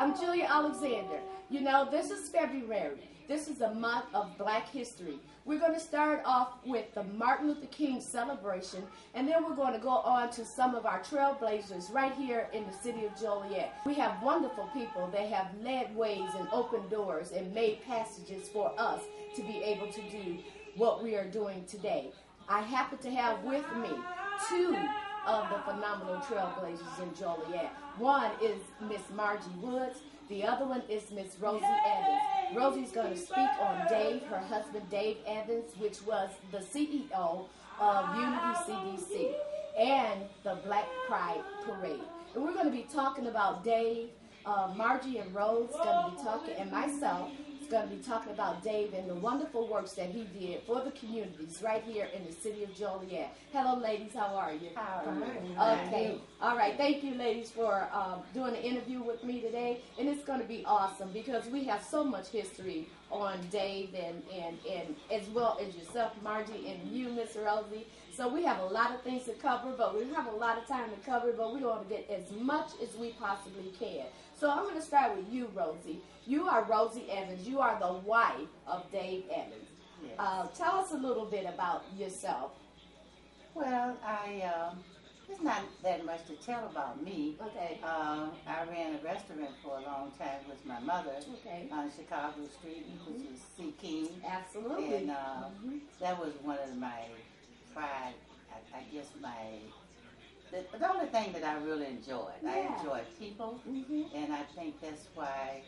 I'm Julia Alexander. You know, this is February. This is a month of Black history. We're going to start off with the Martin Luther King celebration, and then we're going to go on to some of our trailblazers right here in the city of Joliet. We have wonderful people. They have led ways and opened doors and made passages for us to be able to do what we are doing today. I happen to have with me two of the phenomenal trailblazers in Joliet. One is Miss Margie Woods. The other one is Miss Rosie Evans. Rosie's going to speak on Dave, her husband Dave Evans, which was the CEO of Unity CDC and the Black Pride Parade. And we're going to be talking about Dave. Margie and Rose going to be talking, and myself going to be talking about Dave and the wonderful works that he did for the communities right here in the city of Joliet. Hello, ladies. How are you? How are you? Okay. All right. Thank you, ladies, for doing the interview with me today. And it's going to be awesome because we have so much history on Dave and as well as yourself, Margie, and you, Miss Rosie. So we have a lot of things to cover, but we have a lot of time to cover, but we want to get as much as we possibly can. So I'm going to start with you, Rosie. You are Rosie Evans. You are the wife of Dave Evans. Yes. Tell us a little bit about yourself. Well, there's not that much to tell about me. Okay. I ran a restaurant for a long time with my mother on Chicago Street, which is C. King. Absolutely. And that was one of my pride, I guess the only thing that I really enjoyed. Yeah. I enjoyed people, and I think that's why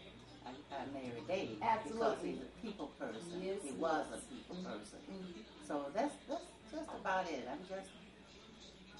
I married Dave. Absolutely. Because he's a people person. Yes, he was a people person. So that's just about it.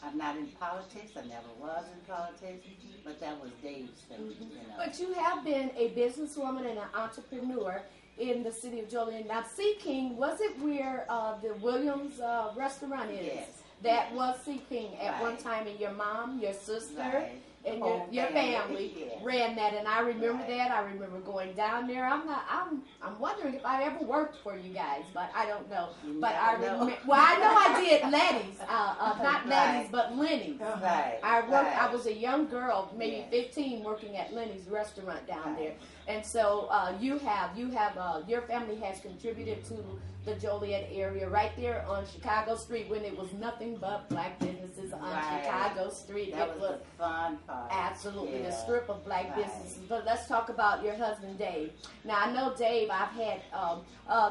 I'm not in politics. I never was in politics, but that was Dave's thing. You know. But you have been a businesswoman and an entrepreneur in the city of Joliet. Now, C. King, was it where the Williams restaurant is? Yes. That was C. King at one time, and your mom, your sister, and your family ran that. And I remember that. I remember going down there. I'm wondering if I ever worked for you guys, but I don't know. But I remember. Well, I know I did Letty's, not Letty's, but Lenny's. Right. I worked. I was a young girl, maybe 15, working at Lenny's restaurant down there. And so your family has contributed to the Joliet area right there on Chicago Street when it was nothing but black businesses on Chicago Street. That was the fun part. Absolutely, a strip of black businesses. But let's talk about your husband, Dave. Now, I know Dave, I've had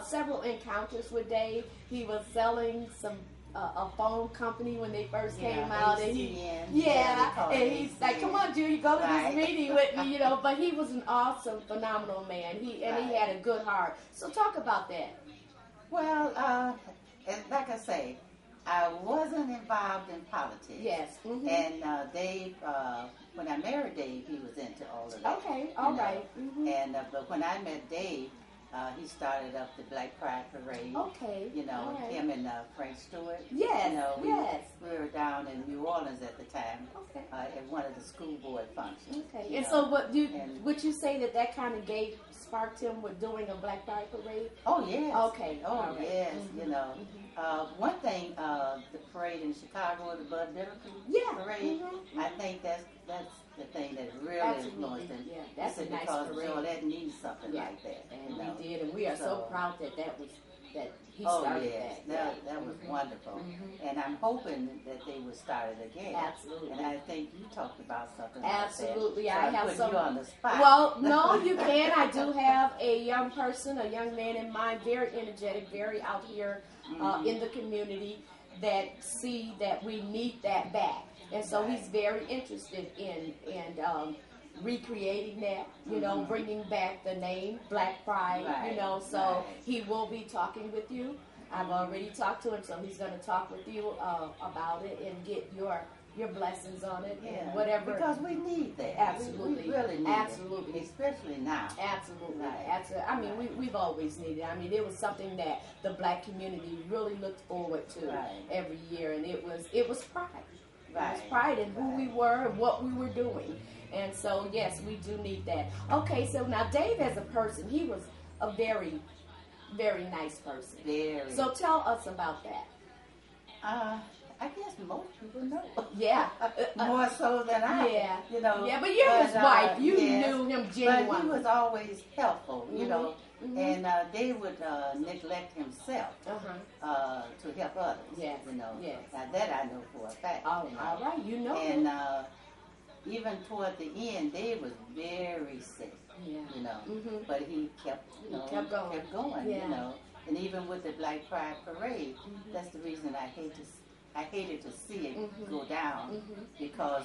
several encounters with Dave. He was selling a phone company when they first came out, and and he's like, "Come on, Julie, go to this meeting with me," you know. But he was an awesome, phenomenal man. He had a good heart. So talk about that. Well, and like I say, I wasn't involved in politics. Yes. And Dave, when I married Dave, he was into all of that. Okay, all right. And but when I met Dave, he started up the Black Pride Parade. Okay. You know, him and Frank Stewart. Yes. You know, we were down in New Orleans at the time. Okay. At one of the school board functions. Okay. And so, would you say that kind of sparked him with doing a Black Pride Parade? Oh yes. Okay. Oh yes. You know, one thing, the parade in Chicago, the Bud Liverpool Parade. I think that's the thing that really influenced him. Yeah, that's a nice because parade. Joliet needs something like that. And we did, and we are so proud that he started that. That was wonderful. And I'm hoping that they would start it again. Absolutely. And I think you talked about something Absolutely. like that. I have some. You on the spot. Well, no, you can. I do have a young man in mind, very energetic, very out here in the community that see that we need that back. And so he's very interested in recreating that, you know, bringing back the name Black Pride, you know. So he will be talking with you. I've already talked to him, so he's going to talk with you about it and get your blessings on it and whatever. Because we need that. Absolutely. We really need Absolutely. it. Especially now. Absolutely. Absolutely. I mean, we've always needed it. I mean, it was something that the black community really looked forward to every year, and it was pride. It was pride in who we were and what we were doing. And so, yes, we do need that. Okay, so now Dave as a person, he was a very, very nice person. Very. So tell us about that. I guess most people know. Yeah. More so than I. Yeah. You know. Yeah, but you're his wife. You yes, knew him but genuinely. he was always helpful, you know. Mhm. And Dave would neglect himself to help others. Yes. You know. Yes. Now that I know for a fact. Oh, you know. all right. You know And him. even toward the end, Dave was very sick. Yeah. You know. Mhm. But he kept, you know, kept going. Yeah. you know. And even with the Black Pride Parade, that's the reason I hated to see it go down because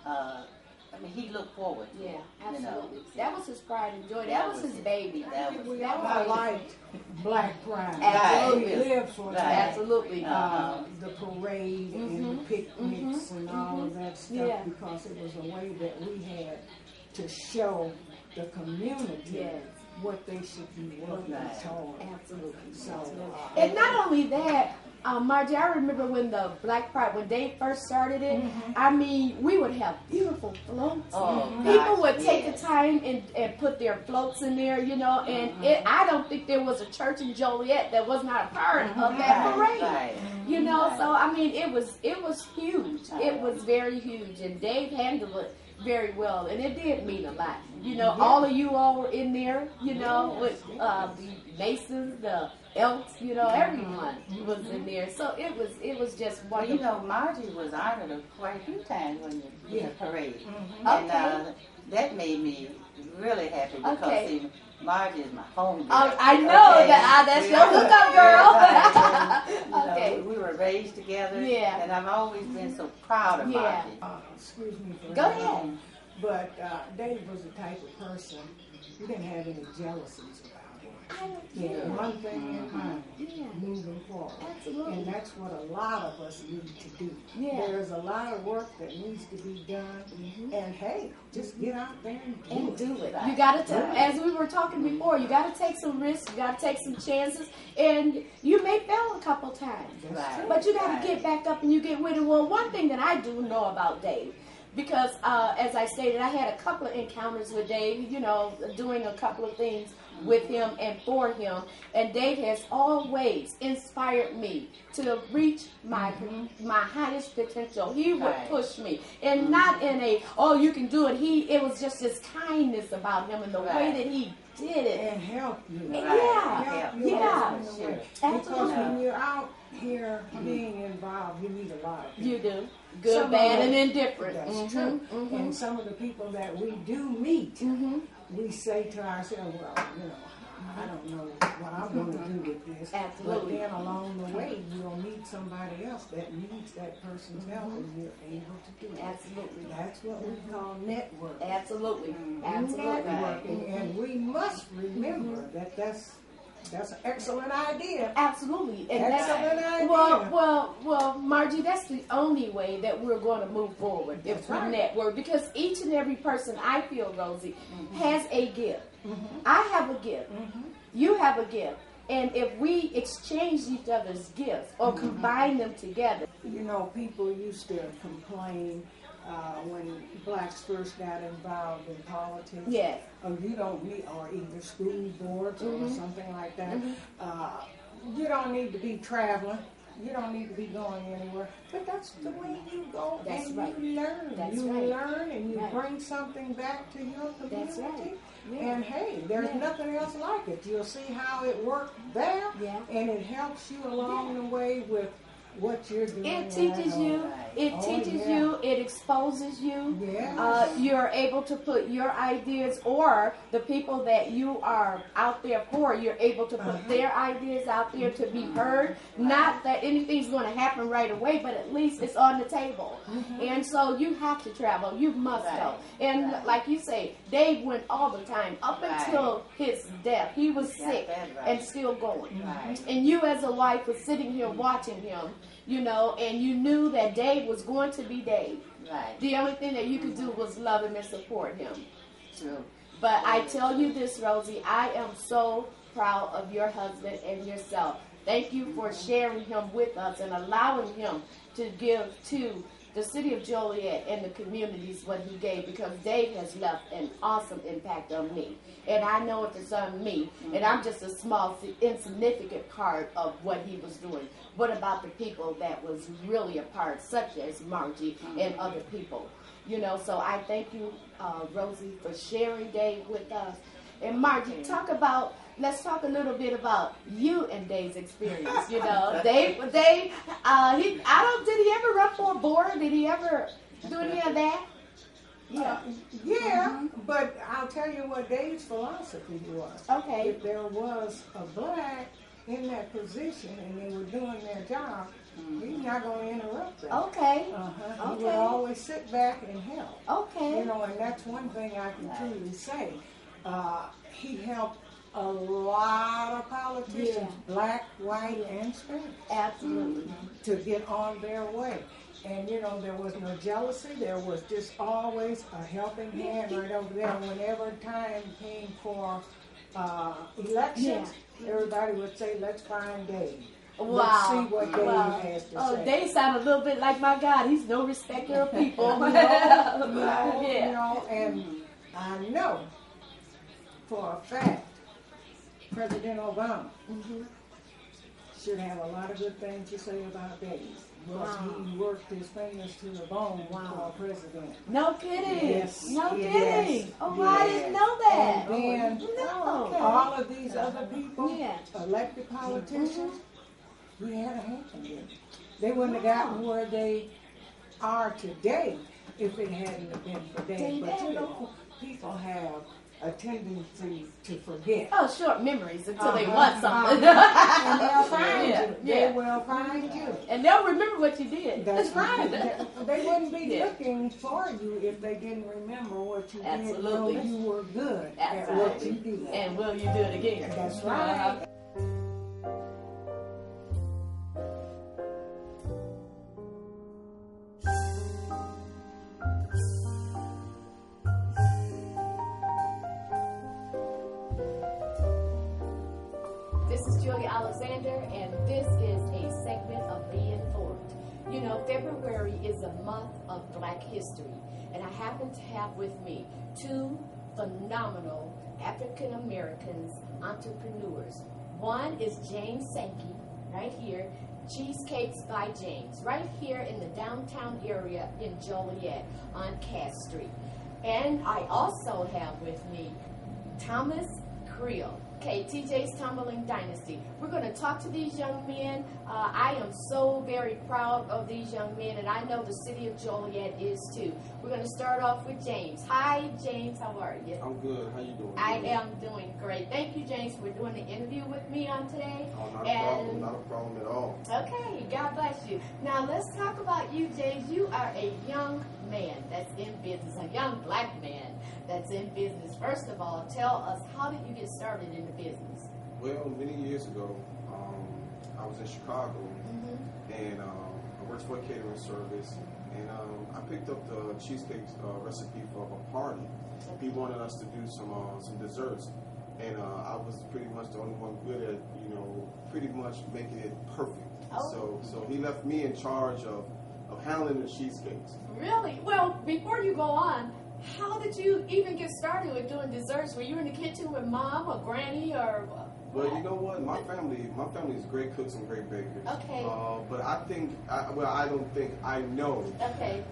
I mean he looked forward to Yeah, it. absolutely. You know? That was his pride and joy. That That was was his it. baby. That was We it. all liked Black Pride. Absolutely. We lived for Right. that. Absolutely. The parade and the picnics and all of that stuff Yeah. because it was a way that we had to show the community Yes. what they should be working Right. toward. Absolutely. So, And not only that, Margie, I remember when the Black Pride, when they first started it, I mean, we would have beautiful floats. Oh, People gosh, would take yes. the time and put their floats in there, you know, and I don't think there was a church in Joliet that was not a part of that parade. Right. You know, Right. so I mean, it was huge. It was very huge, and Dave handled it very well, and it did mean a lot. You know, all of you all were in there. You know, with the Masons, the Elks. You know, everyone was in there. So it was just Well, wonderful. you know, Margie was honored quite a few times when the parade, Okay. and that made me really happy because Okay. see, Margie is my homegirl. I know Okay. that's your hookup, girl. You know, Okay. we were raised together, Yeah. and I've always been so proud of Yeah. Margie. Excuse me for Go interrupting, ahead. But Dave was the type of person, you didn't have any jealousies about him. He had one thing in mind, Yeah. moving forward. Absolutely. And that's what a lot of us need to do. Yeah. There's a lot of work that needs to be done. And hey, just get out there And do it. do it. You got to, as we were talking before, you got to take some risks. You got to take some chances, and you may fail a couple times, Right. but you got to Right. get back up and you get with it. Well, one thing that I do know about Dave, because as I stated, I had a couple of encounters with Dave. You know, doing a couple of things with him and for him, and Dave has always inspired me to reach my highest potential. He would Right. push me, and not in a you can do it. It was just his kindness about him and the way Right. that he did it. And help you. Yeah. Yeah. Yeah. That's for sure. Because Absolutely. when you're out here being involved, you need a lot of people. You do good, Some of bad, them- and indifferent. That's true. And some of the people that we do meet, Mm-hmm. we say to ourselves, well, you know, I don't know what I'm going to do with this. Absolutely. But then along the way, you'll meet somebody else that needs that person's help, and you're able to do it. Absolutely. That's what we call networking. Absolutely. Absolutely. Networking, and we must remember that that's an excellent idea. Absolutely. And Excellent idea. well, Margie, that's the only way that we're going to move forward if That's we right. network. Because each and every person, I feel, Rosie, has a gift. I have a gift. You have a gift. And if we exchange each other's gifts or combine them together. You know, people used to complain when blacks first got involved in politics. Yes. You don't need, or either school boards or something like that. You don't need to be traveling. You don't need to be going anywhere. But that's the way you go That's and right. you learn. That's you right. learn and you Right. bring something back to your community. That's right. Yeah. And hey, there's Yeah. nothing else like it. You'll see how it worked there, Yeah. and it helps you along the way with what you're doing. It teaches at you. home. It Oh, teaches yeah. you. It exposes you. Yes. You're able to put your ideas, or the people that you are out there for, you're able to put their ideas out there to be heard. Not that anything's going to happen right away, but at least it's on the table. And so you have to travel. You must Right. go. And Right. like you say, Dave went all the time up Right. until his death. He was Yeah, sick that's right. and still going. Right. And you as a wife was sitting here watching him, you know, and you knew that Dave was going to be Dave. Right. The only thing that you could do was love him and support him. True. But I tell you this, Rosie, I am so proud of your husband and yourself. Thank you for sharing him with us and allowing him to give to the city of Joliet and the communities what he gave, because Dave has left an awesome impact on me. And I know if it's on me, and I'm just a small, insignificant part of what he was doing. What about the people that was really a part, such as Margie and other people? You know, so I thank you, Rosie, for sharing Dave with us. And Margie, let's talk a little bit about you and Dave's experience. You know, Did he ever run for a board? Did he ever do any of that? Yeah, but I'll tell you what Dave's philosophy was. Okay. If there was a black in that position and they were doing their job, he's not going to interrupt them. Okay. He would always sit back and help. Okay. You know, and that's one thing I can truly say. He helped a lot of politicians, black, white, and Spanish. Absolutely. To get on their way. And, you know, there was no jealousy. There was just always a helping hand right over there. Whenever time came for elections, everybody would say, let's find Dave. Wow. Let's see what Dave has to say. Oh, Dave sounded a little bit like my God. He's no respecter of people. You know, and I know for a fact President Obama should have a lot of good things to say about Dave. Because he worked his fingers to the bone for president. No kidding. Yes. No yes, kidding. Oh, yes. I didn't know that. And then all of these other people, elected politicians, we had a hand in it. They wouldn't have gotten where they are today if it hadn't have been for Dave. But you know, people have a tendency to forget. Oh, short memories until they want something. And they'll find you. They will find you. And they'll remember what you did. That's right. They wouldn't be looking for you if they didn't remember what you did. Know you were good at what you did. And will you do it again? That's right. This is Julia Alexander, and this is a segment of Be Informed. You know, February is a month of Black history, and I happen to have with me two phenomenal African Americans entrepreneurs. One is James Sankey, right here, Cheesecakes by James, right here in the downtown area in Joliet on Cass Street. And I also have with me Thomas Creel. Okay, TJ's Tumbling Dynasty. We're going to talk to these young men. I am so very proud of these young men, and I know the city of Joliet is too. We're going to start off with James. Hi, James. How are you? I'm good. How you doing? I am doing great. Thank you, James, for doing the interview with me on today. Oh, not a problem. Not a problem at all. Okay, God bless you. Now, let's talk about you, James. You are a young man that's in business, a young black man that's in business. First of all, tell us, how did you get started in the business? Well, many years ago, I was in Chicago, and I worked for a catering service, and I picked up the cheesecake recipe for a party. He wanted us to do some desserts, and I was pretty much the only one good at, pretty much making it perfect. Oh. So he left me in charge of handling the cheesecakes. Really? Well, before you go on, how did you even get started with doing desserts? Were you in the kitchen with mom or granny or what? Well, you know what? My family is great cooks and great bakers. Okay. But I don't think, I know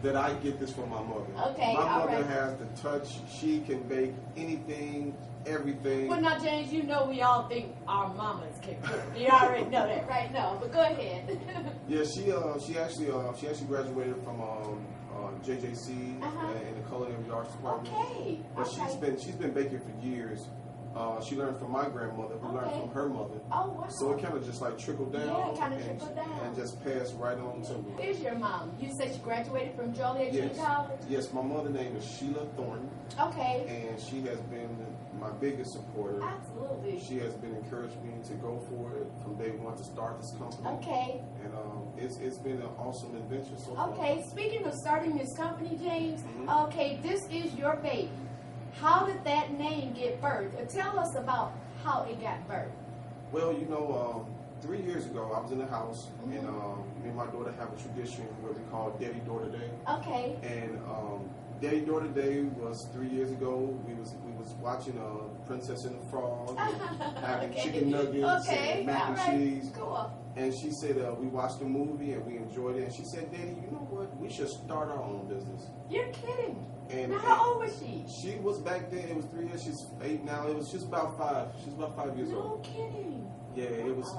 that I get this from my mother. Okay, my all mother right. has the touch. She can bake anything, everything. Well, now, James, you know we all think our mamas can cook. You already know that, right? No, but go ahead. Yeah, she actually graduated from JJC in the Culinary Arts Department. Okay. But she's been baking for years. She learned from my grandmother, who learned from her mother. Oh, wow. So it kind of just like trickled down. Yeah, it kind of trickled down. And just passed right on to me. Here's your mom. You said she graduated from Joliet Junior College? Yes, my mother's name is Sheila Thornton. Okay. And she has been my biggest supporter. Absolutely. She has been encouraging me to go for it from day one to start this company. Okay. And it's been an awesome adventure so far. Okay, speaking of starting this company, James, okay, this is your baby. How did that name get birthed? Tell us about how it got birthed. Well, 3 years ago, I was in the house, and me and my daughter have a tradition where we call Daddy Daughter Day. Okay. And Daddy Daughter Day was 3 years ago. We was watching Princess and the Frog, and having chicken nuggets and mac and cheese. Cool. And she said we watched the movie and we enjoyed it. And she said, "Daddy, you know what? We should start our own business." You're kidding. And now, how old was she? She was back then. It was 3 years. She's 8 now. She's about 5. She's about 5 years old. No kidding. Yeah, it was.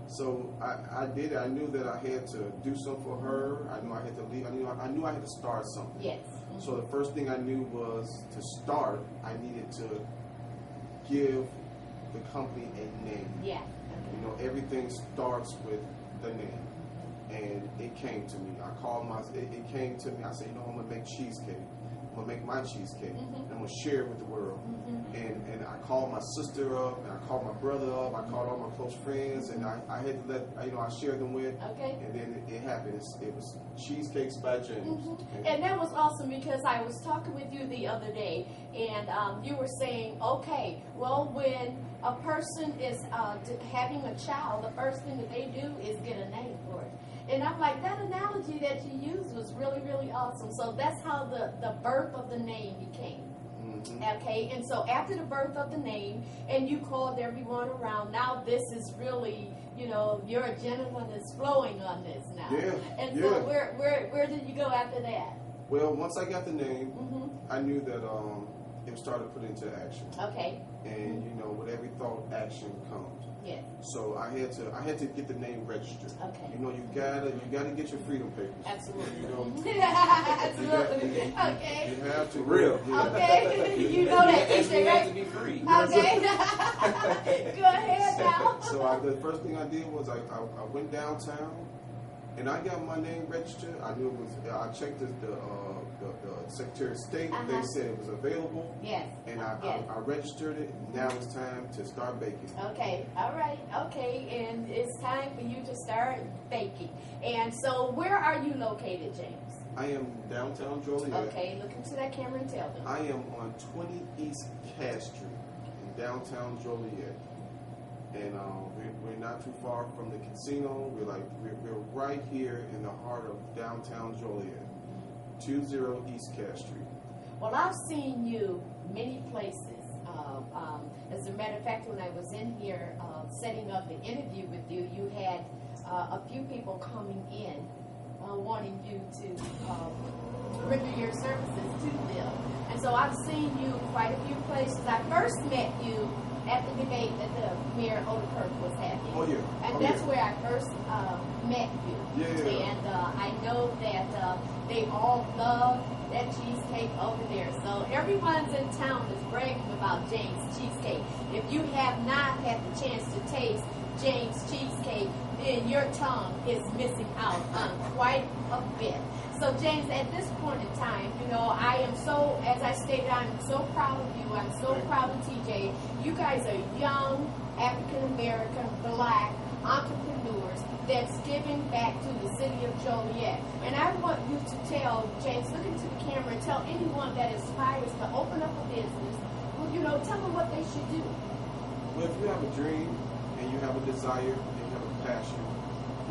So I did it. I knew that I had to do something for her. I knew I had to leave. I knew I had to start something. Yes. So the first thing I knew was to start, I needed to give the company a name. Yeah. You know, everything starts with the name. And it came to me. It came to me. I said, you know, I'm going to make cheesecake. I'm going to make my cheesecake. And I'm going to share it with the world. And I called my sister up, and I called my brother up. I called all my close friends, and I had to let, I shared them with. Okay. And then it happened. It was Cheesecakes by James. And that was awesome because I was talking with you the other day, and you were saying, okay, well, when a person is having a child, the first thing that they do is get a name for it. And I'm like, that analogy that you used was really, really awesome. So that's how the birth of the name became. Okay, and so after the birth of the name, and you called everyone around, now this is really, you know, your adrenaline is flowing on this now. Yeah. And so where did you go after that? Well, once I got the name, I knew that it started put into action. Okay. And you know, with every thought, action comes. Yeah. So I had to get the name registered. Okay. You know, you gotta get your freedom papers. Absolutely. You know, absolutely. Okay. You have to. Real. Yeah. Okay. You know that And teacher, we have to right? be free. Okay. Go ahead now. So the first thing I did was I went downtown, and I got my name registered. I knew it was. I checked the Secretary of State. They said it was available. Yes. And I registered it. Now it's time to start baking. Okay, all right, okay, and it's time for you to start baking. And so, where are you located, James? I am downtown Joliet. Okay, look into that camera and tell them. I am on 20 East Cass Street in downtown Joliet, and we're not too far from the casino. We're right here in the heart of downtown Joliet, 20 East Cass Street. Well, I've seen you many places. As a matter of fact, when I was in here setting up the interview with you, you had a few people coming in wanting you to render your services to them. And so I've seen you quite a few places. I first met you at the debate that the Mayor Odenkirk was having. Oh, yeah. And that's where I first met you. Yeah. And I know that they all love that cheesecake over there. So everyone's in town is bragging about James Cheesecake. If you have not had the chance to taste James Cheesecake, then your tongue is missing out on quite a bit. So James, at this point in time, you know, I am so, as I stated, I'm so proud of you. I'm so proud of TJ. You guys are young, African-American, black entrepreneurs that's giving back to the city of Joliet. And I want you to tell, James, look into the camera and tell anyone that aspires to open up a business, well, you know, tell them what they should do. Well, if you have a dream and you have a desire and you have a passion,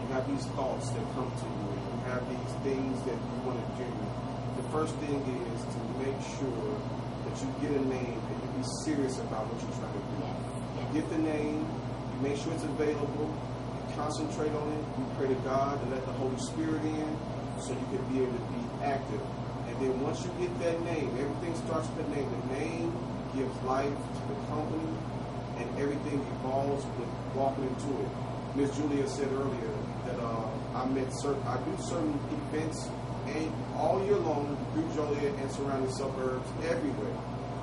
you have these thoughts that come to you, and you have these things that you want to do, the first thing is to make sure that you get a name and you be serious about what you're trying to do. Yes. You get the name, you make sure it's available, concentrate on it, you pray to God to let the Holy Spirit in so you can be able to be active. And then once you get that name, everything starts with the name. The name gives life to the company, and everything evolves with walking into it. Ms. Julia said earlier that I do certain events and all year long through Joliet and surrounding suburbs, everywhere.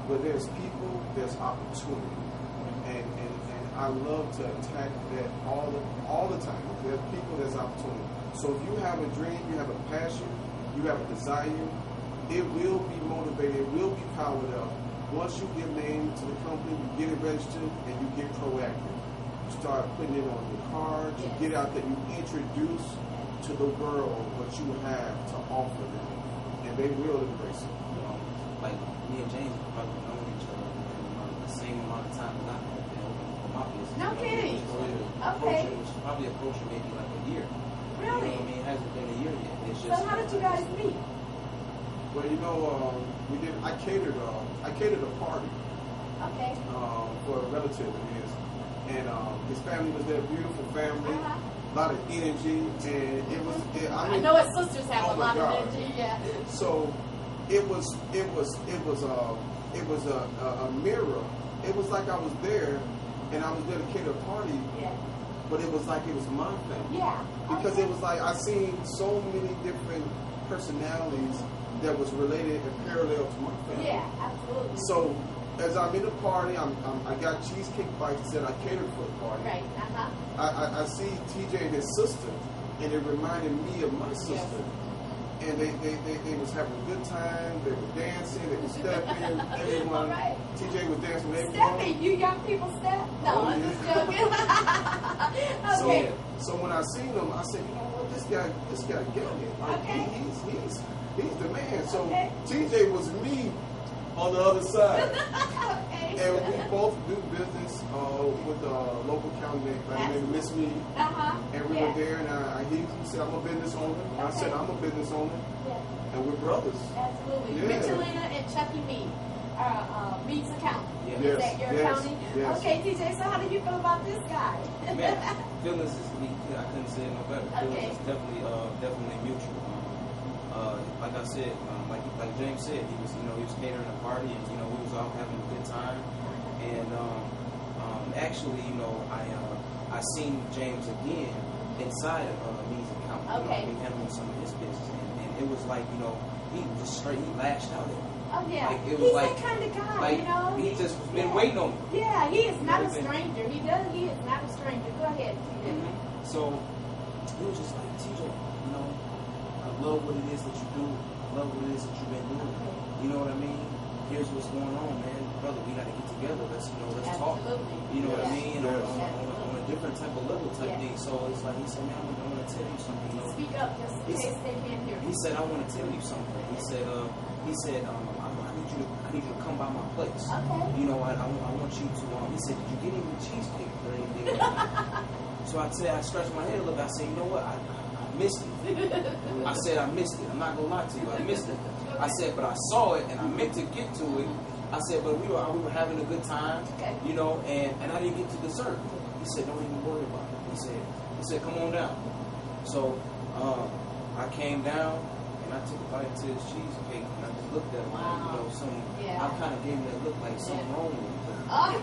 Where there's people, there's opportunity. And I love to attack that all the time. There's people, there's opportunity. So if you have a dream, you have a passion, you have a desire, it will be motivated, it will be powered up. Once you get named to the company, you get it registered, and you get proactive. You start putting it on your cards, you get out there, you introduce to the world what you have to offer them, and they will embrace it. You know, like me and James probably known each other the same amount of time that I've been open for my business. No kidding. Okay. It was probably approaching maybe like a year. Really? You know what I mean? It hasn't been a year yet. It's just, so how did you guys meet? Well, you know, I catered a party. Okay. For a relative of his, and his family was there, beautiful family, a lot of energy, and it was. I know his sisters have a lot God. of energy. Yeah. So it was a mirror. It was like I was there, and I was there to cater a party. Yeah. But it was like it was my family. Yeah. Because it was like I seen so many different personalities that was related and parallel to my family. Yeah, absolutely. So as I'm in the party, I got cheesecake bites that I catered for the party. Right. I see TJ and his sister, and it reminded me of my sister. Yes. And they was having a good time. They were dancing. They were stepping. Everyone. Right. TJ was dancing with everyone. Stepping? You young people step? No, I'm just joking. Okay. So when I seen him, I said, you know what, this guy got it. Like, Okay. he's the man. So Okay. TJ was me on the other side. Okay. And we both do business with a local county named Miss Me. And we were there, and he said, I'm a business owner. And I said, I'm a business owner. Yeah. And we're brothers. Absolutely. Yeah. Michelina and Chucky Mead. Mead's accountant. Yeah. Is that your accounting? Yes. Okay, TJ, so how do you feel about this guy? Man, feelings is I couldn't say it no better. Okay. Feelings is definitely mutual. Like I said, like James said, he was catering a party, and we was all having a good time. And actually, I seen James again inside of Me's account. Okay. Handling some of his business, and it was like he just straight lashed out at me. Oh yeah, Like, it was he's like- that kind of guy, Like you know. he just been waiting on me. Yeah, he is not a Really been- stranger. He is not a stranger. Go ahead, TJ. So it was just like, TJ, I love what it is that you do. I love what it is that you've been doing. You know what I mean? Here's what's going on, man. Brother, we got to get together. Let's talk. Absolutely. You know what I Yes. mean? On a different type of level type thing. So it's like, he said, man, I want to tell you something. Speak up, just in case they can't hear. He said, I want to tell you something. He said, I need you to come by my place. Okay. I want you to. He said, did you get any cheesecake or anything? So I scratched my head a little bit. I said, you know what? I missed it. I said, I missed it. I'm not gonna lie to you. I missed it. I said, but I saw it and I meant to get to it. I said, but we were having a good time, Okay. and I didn't get to dessert. He said, don't even worry about it. He said, come on down. So I came down and I took a bite into his cheesecake and I just looked at him, Wow. I kind of gave him that look like something wrong with him. Oh.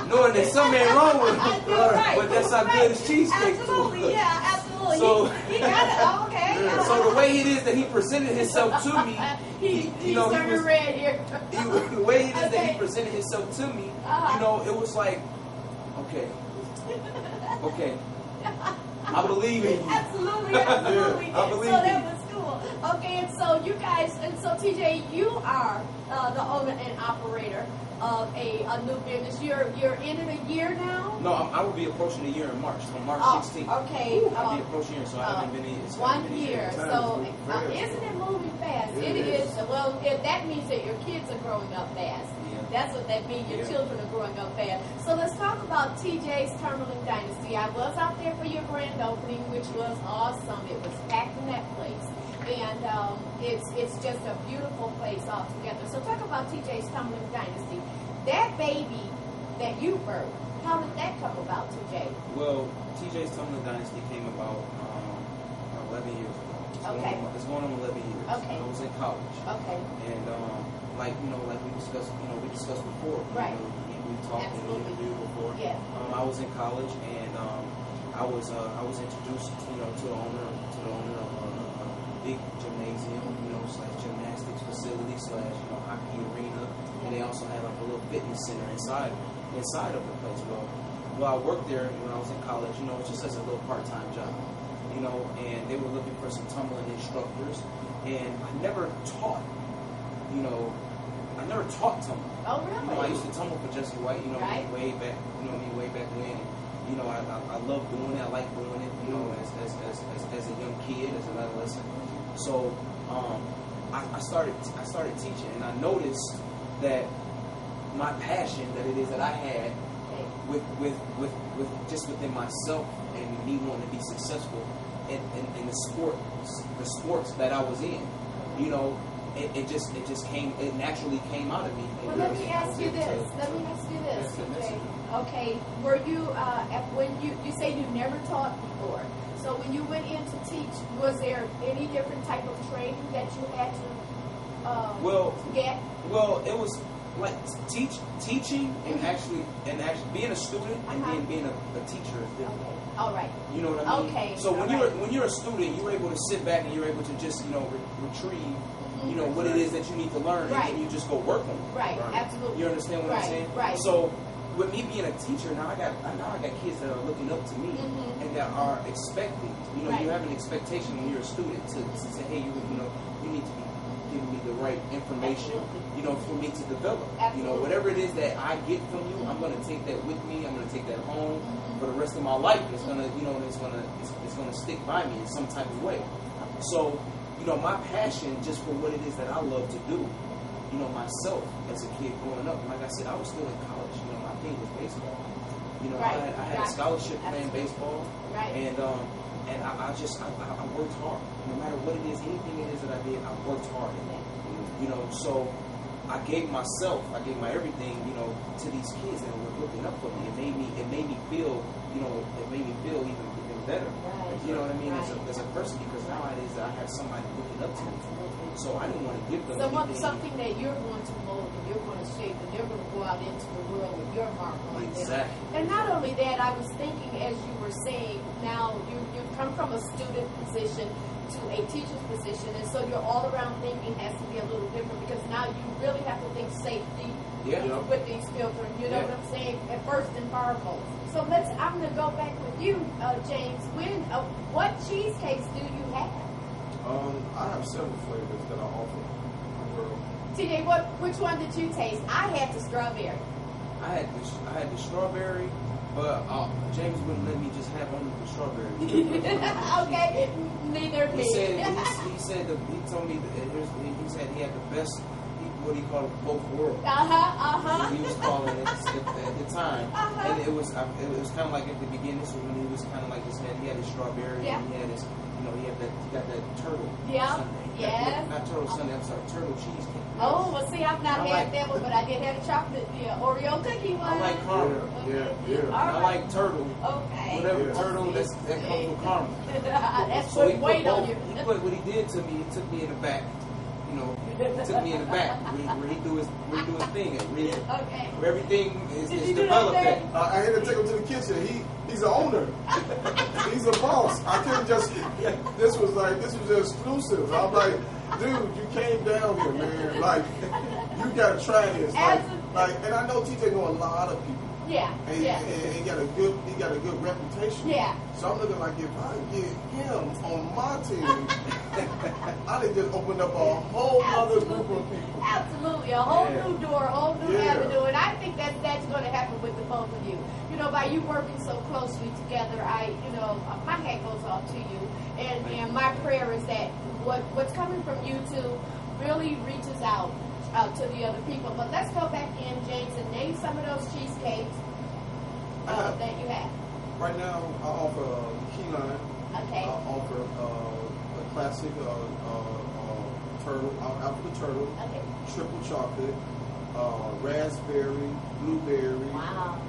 Knowing that something ain't wrong with him, Right. but that's how good his cheesecake Absolutely, was. yeah, absolutely. So- he got it. Okay. So the way it is that he presented himself to me, he's turning red here. the way it is that Okay. he presented himself to me, Uh-huh. it was like, okay, I believe in you. Absolutely, absolutely. Yeah, I believe so you. that was cool. Okay, and so you guys, TJ, you are the owner and operator of a new business. You're in it a year now. No, I will be approaching a year in March, on March 16th. Okay. I'll be approaching a year, so I haven't been in. 1 year. Time So is moving fast. isn't it moving fast? It It is. is. Well, that means that your kids are growing up fast. Yeah. That's what that means. Your Yeah. children are growing up fast. So let's talk about TJ's Termerling Dynasty. I was out there for your grand opening, which was awesome. It was packed in that place. And it's just a beautiful place altogether. So talk about TJ's Termerling Dynasty. That baby that you birthed, how did that come about, TJ? Well, TJ's Tumbling Dynasty came about 11 years ago. Okay. It's going on 11 years. Okay. I was in college. Okay. And like we discussed before. Right. We talked in the Absolutely. interview before. Yeah. I was in college, and I was introduced, to the owner of a big gymnasium, slash gymnastics facility, slash hockey arena, and they also had like a little fitness center inside of the place. Well, I worked there when I was in college, just as a little part-time job, and they were looking for some tumbling instructors, and I never taught tumbling. Oh, really? I used to tumble for Jesse White, Right. way back when. And, I love doing it. I like doing it, as a young kid, as an adolescent. So, I started teaching, and I noticed that, my passion that it is that I had with just within myself and me wanting to be successful in the sports that I was in. You know, it just came, it naturally came out of me. Well, let me ask you this. Okay. Okay. Were you when you say you never taught before? So when you went in to teach, was there any different type of training that you had to get? Well, it was like teaching and actually being a student and then being a teacher is different. Okay. All right. You know what I mean? Okay. So when you're a student, you're able to sit back and you're able to just retrieve what it is that you need to learn, and then you just go work on it. Right. Absolutely. You understand what I'm saying? Right. So with me being a teacher, now I got kids that are looking up to me and that are expecting. You know, you have an expectation when you're a student to say, hey, you need to be giving me the right information, for me to develop. Absolutely. You know, whatever it is that I get from you, I'm going to take that with me. I'm going to take that home for the rest of my life. It's going to, it's going to stick by me in some type of way. So, my passion just for what it is that I love to do, myself as a kid growing up, like I said, I was still in college. My thing was baseball. I had a scholarship playing baseball, and I worked hard. No matter what it is, anything it is that I did, I worked hard in that. So I gave my everything, to these kids that were looking up for me. It made me feel even better. You know what I mean? As a person, because nowadays I have somebody looking up to me. So I didn't want to give them anything. Something that you're going to mold and you're going to shape and they're going to go out into the world with your mark on them. Exactly. And not only that, I was thinking as you were saying, now you come from a student position to a teacher's position, and so your all-around thinking has to be a little different because now you really have to think safety with these children. You know what I'm saying? At first and foremost. So I'm going to go back with you, James. What cheesecakes do you have? I have several flavors that I offer my girl. TJ, which one did you taste? I had the strawberry. I had the strawberry, but James wouldn't let me just have only the strawberry. Okay, neither me. He told me he said he had the best. What do you call it? Both worlds. He was calling it at the time, and it was kind of like at the beginning. So when he was kind of like he had his strawberry, and he had his, he got that turtle. Yeah. Sundae. Yeah. Not turtle sundae. I'm sorry, turtle cheesecake. Oh, well, see, I've not had that one, but I did have a chocolate Oreo cookie one. I like caramel. Yeah. I like turtle. Okay. Whatever turtle that comes with caramel. That's So put weight on you. He put what he did to me. He took me in the back. Took me in the back where he do his thing. Where everything is developed at. I had to take him to the kitchen. He's an owner. He's a boss. I couldn't just. This was exclusive. I'm like, dude, you came down here, man. Like, you gotta try this. And I know TJ know a lot of people. Yeah. And he got a good reputation. Yeah. So I'm looking like, if I get him on my team, I done just opened up a whole other group of people. Absolutely, a whole new door, a whole new avenue, and I think that's going to happen with the both of you. By you working so closely together, my hat goes off to you, and my prayer is that what's coming from you two really reaches out to the other people. But let's go back in, James, and name some of those cheesecakes that you have. Right now, I offer key lime. Okay. I offer a classic turtle, alpha turtle, triple chocolate, raspberry, blueberry. Wow.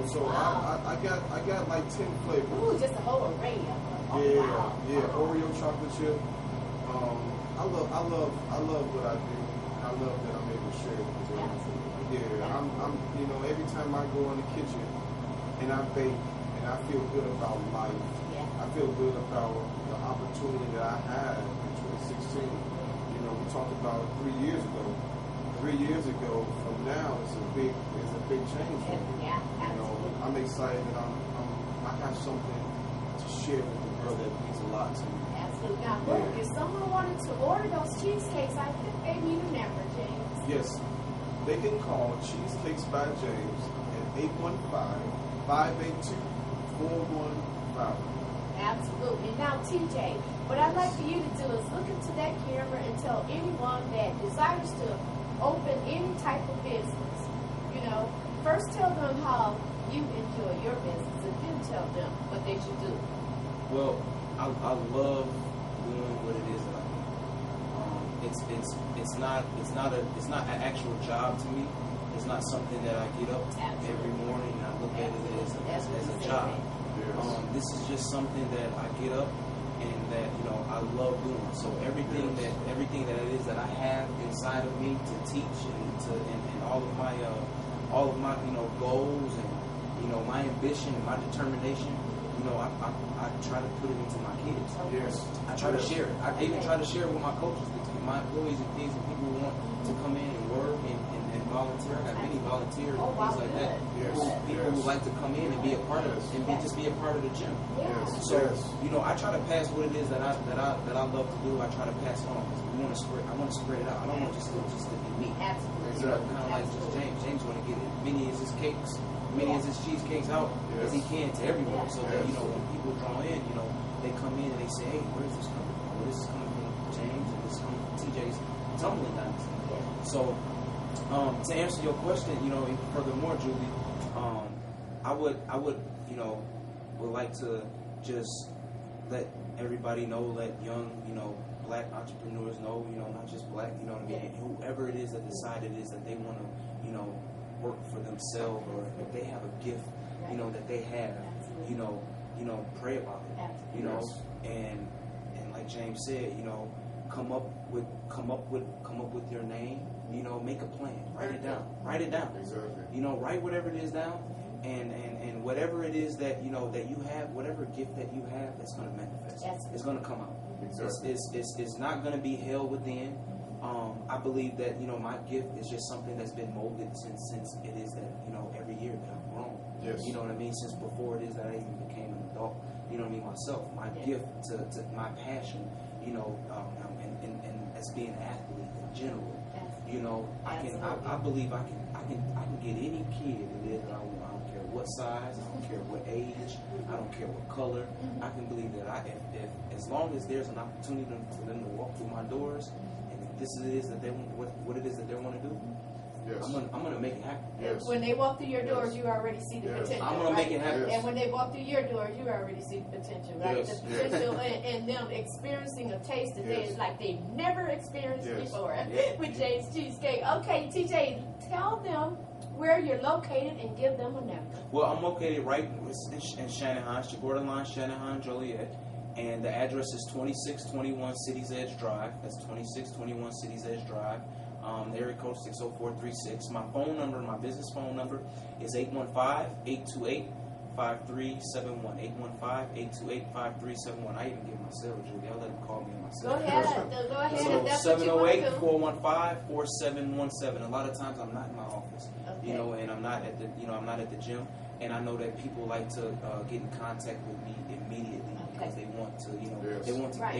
So wow. I got like 10 flavors. Ooh, just a whole array of them. Wow. Oreo chocolate chip. I love what I do. I love that I'm able to share it with you. Yeah, I'm every time I go in the kitchen and I bake and I feel good about life. Yeah. I feel good about the opportunity that I had in 2016. We talked about 3 years ago. 3 years ago from now is a big change for me. Yeah, absolutely. I'm excited that I have something to share with the world that means a lot to me. Absolutely. Now, look, if someone wanted to order those cheesecakes, I think they need a number, James. Yes. They can call Cheesecakes by James at 815-582-4150. Absolutely. Now, TJ, what I'd like for you to do is look into that camera and tell anyone that desires to open any type of business You know, first tell them how you enjoy your business, and then tell them what they should do. Well, I love doing what it is that I do. It's not an actual job to me. It's not something that I get up every morning and I look at it as a job. This is just something that I get up and that I love doing. So everything that it is that I have inside of me to teach and all of my goals and my ambition and my determination. I try to put it into my kids. Yes. I try to share it. I even try to share it with my coaches, my employees and things, and people who want to come in and work and volunteer. I got many volunteers and things like that. Yes. People who like to come in and be a part of it and just be a part of the gym. Yes. So I try to pass what it is that I love to do. I try to pass it on. I want to spread it out. I don't want just to be me. Absolutely. Kind of like just James. James want to get as many as his cakes, many as his cheesecakes out as he can to everyone. So that when people draw in, they come in and they say, hey, where's this coming from? Well, this is coming from James and this is coming from TJ's Tumbling Dynasty. So to answer your question, furthermore, Julie, I would like to just let everybody know, let young, black entrepreneurs know, not just black, and whoever it is that decided is that they want to, work for themselves, or if they have a gift, that they have, pray about it, and like James said, come up with your name, make a plan, write it down, Exactly. Write whatever it is down, and whatever it is that that you have, whatever gift that you have, that's going to manifest. It's going to come out. Exactly. It's not going to be held within. I believe that my gift is just something that's been molded since it is that every year that I've grown. Yes. You know what I mean? Since before it is that I even became an adult. You know what I mean? Myself, my gift to my passion. And as being an athlete in general. I believe I can get any kid it is that I want. I don't care what size, I don't care what age, I don't care what color. I can believe that if as long as there's an opportunity for them to walk through my doors, and if this is that they want, what it is that they want to do, yes. I'm gonna make it happen. Yes. When they walk through your doors, you already see the potential. I'm gonna make it happen. And when they walk through your doors, you already see the potential, right? Yes. The potential and them experiencing a taste that they like they've never experienced before with James Cheesecake. Okay, TJ, tell them where you're located and give them a number. Well, I'm located right in Shanahan, it's your borderline Shanahan, Joliet. And the address is 2621 Cities Edge Drive. That's 2621 Cities Edge Drive. The area code 60436. My phone number, my business phone number is 815-828-5371. 815-828-5371. I even give my cell, Julie. I'll let them call me on my cell. Go ahead. So If that's what you want to do. 708-415-4717. A lot of times I'm not in my office, and I'm not at the gym. And I know that people like to get in contact with me immediately because they want to, they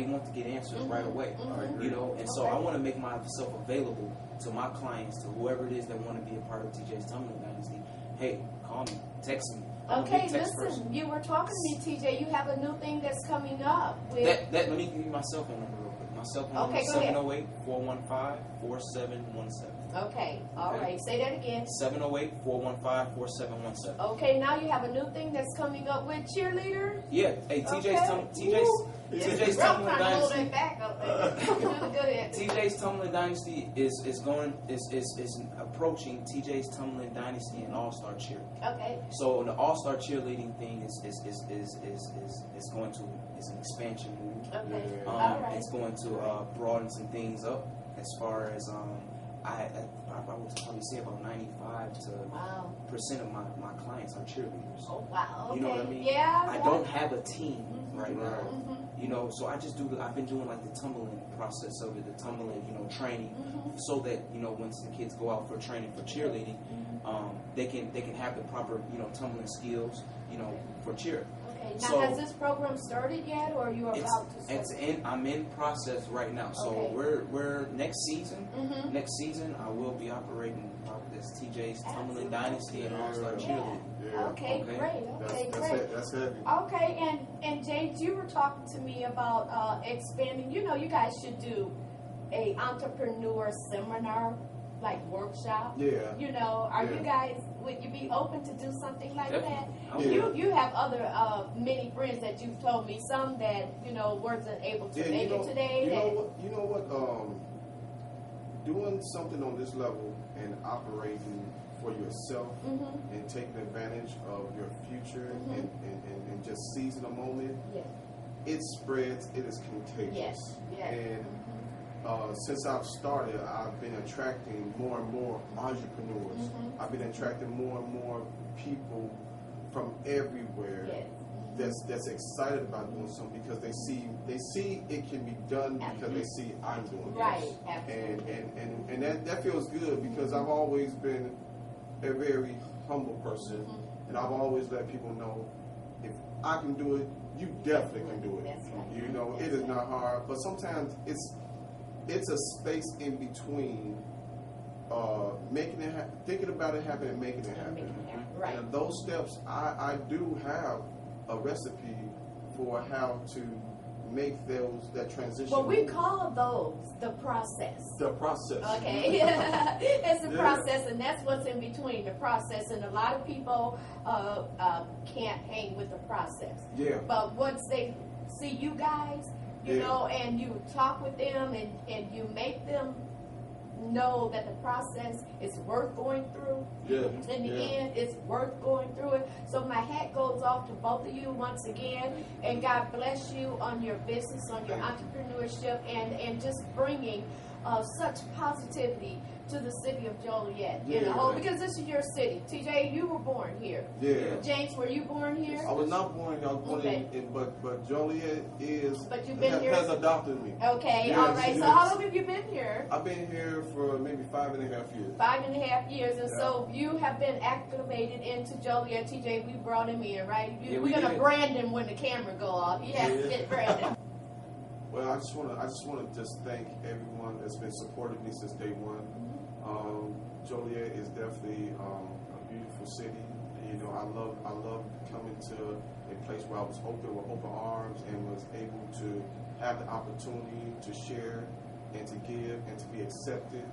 want to get answers right away, And so I want to make myself available to my clients, to whoever it is that want to be a part of TJ's Tumbling Dynasty. Hey, call me, text me. Okay, listen, you were talking to me, TJ. You have a new thing that's coming up. Let me give you my cell phone number real quick. My cell phone number is 708-415-4717. Okay, all right. Say that again. 708-415-4717. Okay, now you have a new thing that's coming up with cheerleader. Yeah, hey, TJ's Tumbling Dynasty. TJ's Tumbling Dynasty is approaching TJ's Tumbling Dynasty and All-Star Cheer. Okay. So the All-Star cheerleading thing is an expansion move. Okay. All right. It's going to broaden some things up as far as I would probably say about 95% of my clients are cheerleaders. Oh wow! Okay. You know what I mean? Yeah. I don't have a team right now. So I just I've been doing like the tumbling process of it, the tumbling, training, so that when the kids go out for training for cheerleading, they can have the proper tumbling skills, for cheer. Okay. Now, has this program started yet, or are you about to start? I'm in process right now. So we're next season. Next season, I will be operating this TJ's Tumbling Dynasty and All-Star Cheerleading. Yeah. Okay, great. Great. That's heavy. Okay, and James, you were talking to me about expanding. You guys should do a entrepreneur seminar like workshop. Yeah. You know, are Yeah. you guys, would you be open to do something like that? Definitely. Yeah. You have other many friends that you've told me, some that, you know, wasn't able to make it today. You know what? Doing something on this level and operating for yourself Mm-hmm. and taking advantage of your future Mhm. and just seizing a moment, Yes. it spreads. It is contagious. Yes. Yes. And since I've started, I've been attracting more and more entrepreneurs. Mhm. I've been attracting more and more people from everywhere Yes. that's excited about doing something because they see it can be done because they see I'm doing it. Right. Absolutely. And that feels good because I've always been a very humble person, and I've always let people know if I can do it, you definitely can do it. That's right. You know, it is not hard, but sometimes it's a space in between making it thinking about it happen and making it happen. Making it happen. Right. And those steps, I do have a recipe for how to make that transition. Well, we call those the process. The process. Okay, it's the Yeah. process, and that's what's in between the process. And a lot of people can't hang with the process. Yeah. But once they see you guys, you Yeah. know, and you talk with them, and you make them know that the process is worth going through. Yeah. In the Yeah. end, it's worth going through it. So my hat goes off to both of you once again, and God bless you on your business, on your entrepreneurship, and just bringing such positivity to the city of Joliet, you Yeah. know, because this is your city. TJ, you were born here. Yeah. James, were you born here? I was not born. I was born Okay. but Joliet is. But you've been here- has adopted me. Okay, Yes, all right. So yes. how long have you been here? I've been here for maybe 5.5 years. 5.5 years, and Yeah. so you have been acclimated into Joliet. TJ, we brought him in, right? Yeah, We're we gonna did. brand him when the camera go off. He has to Yeah. get branded. Well, I just want to thank everyone that's been supporting me since day one. Joliet is definitely a beautiful city. You know, I love coming to a place where I was open with open arms and was able to have the opportunity to share and to give and to be accepted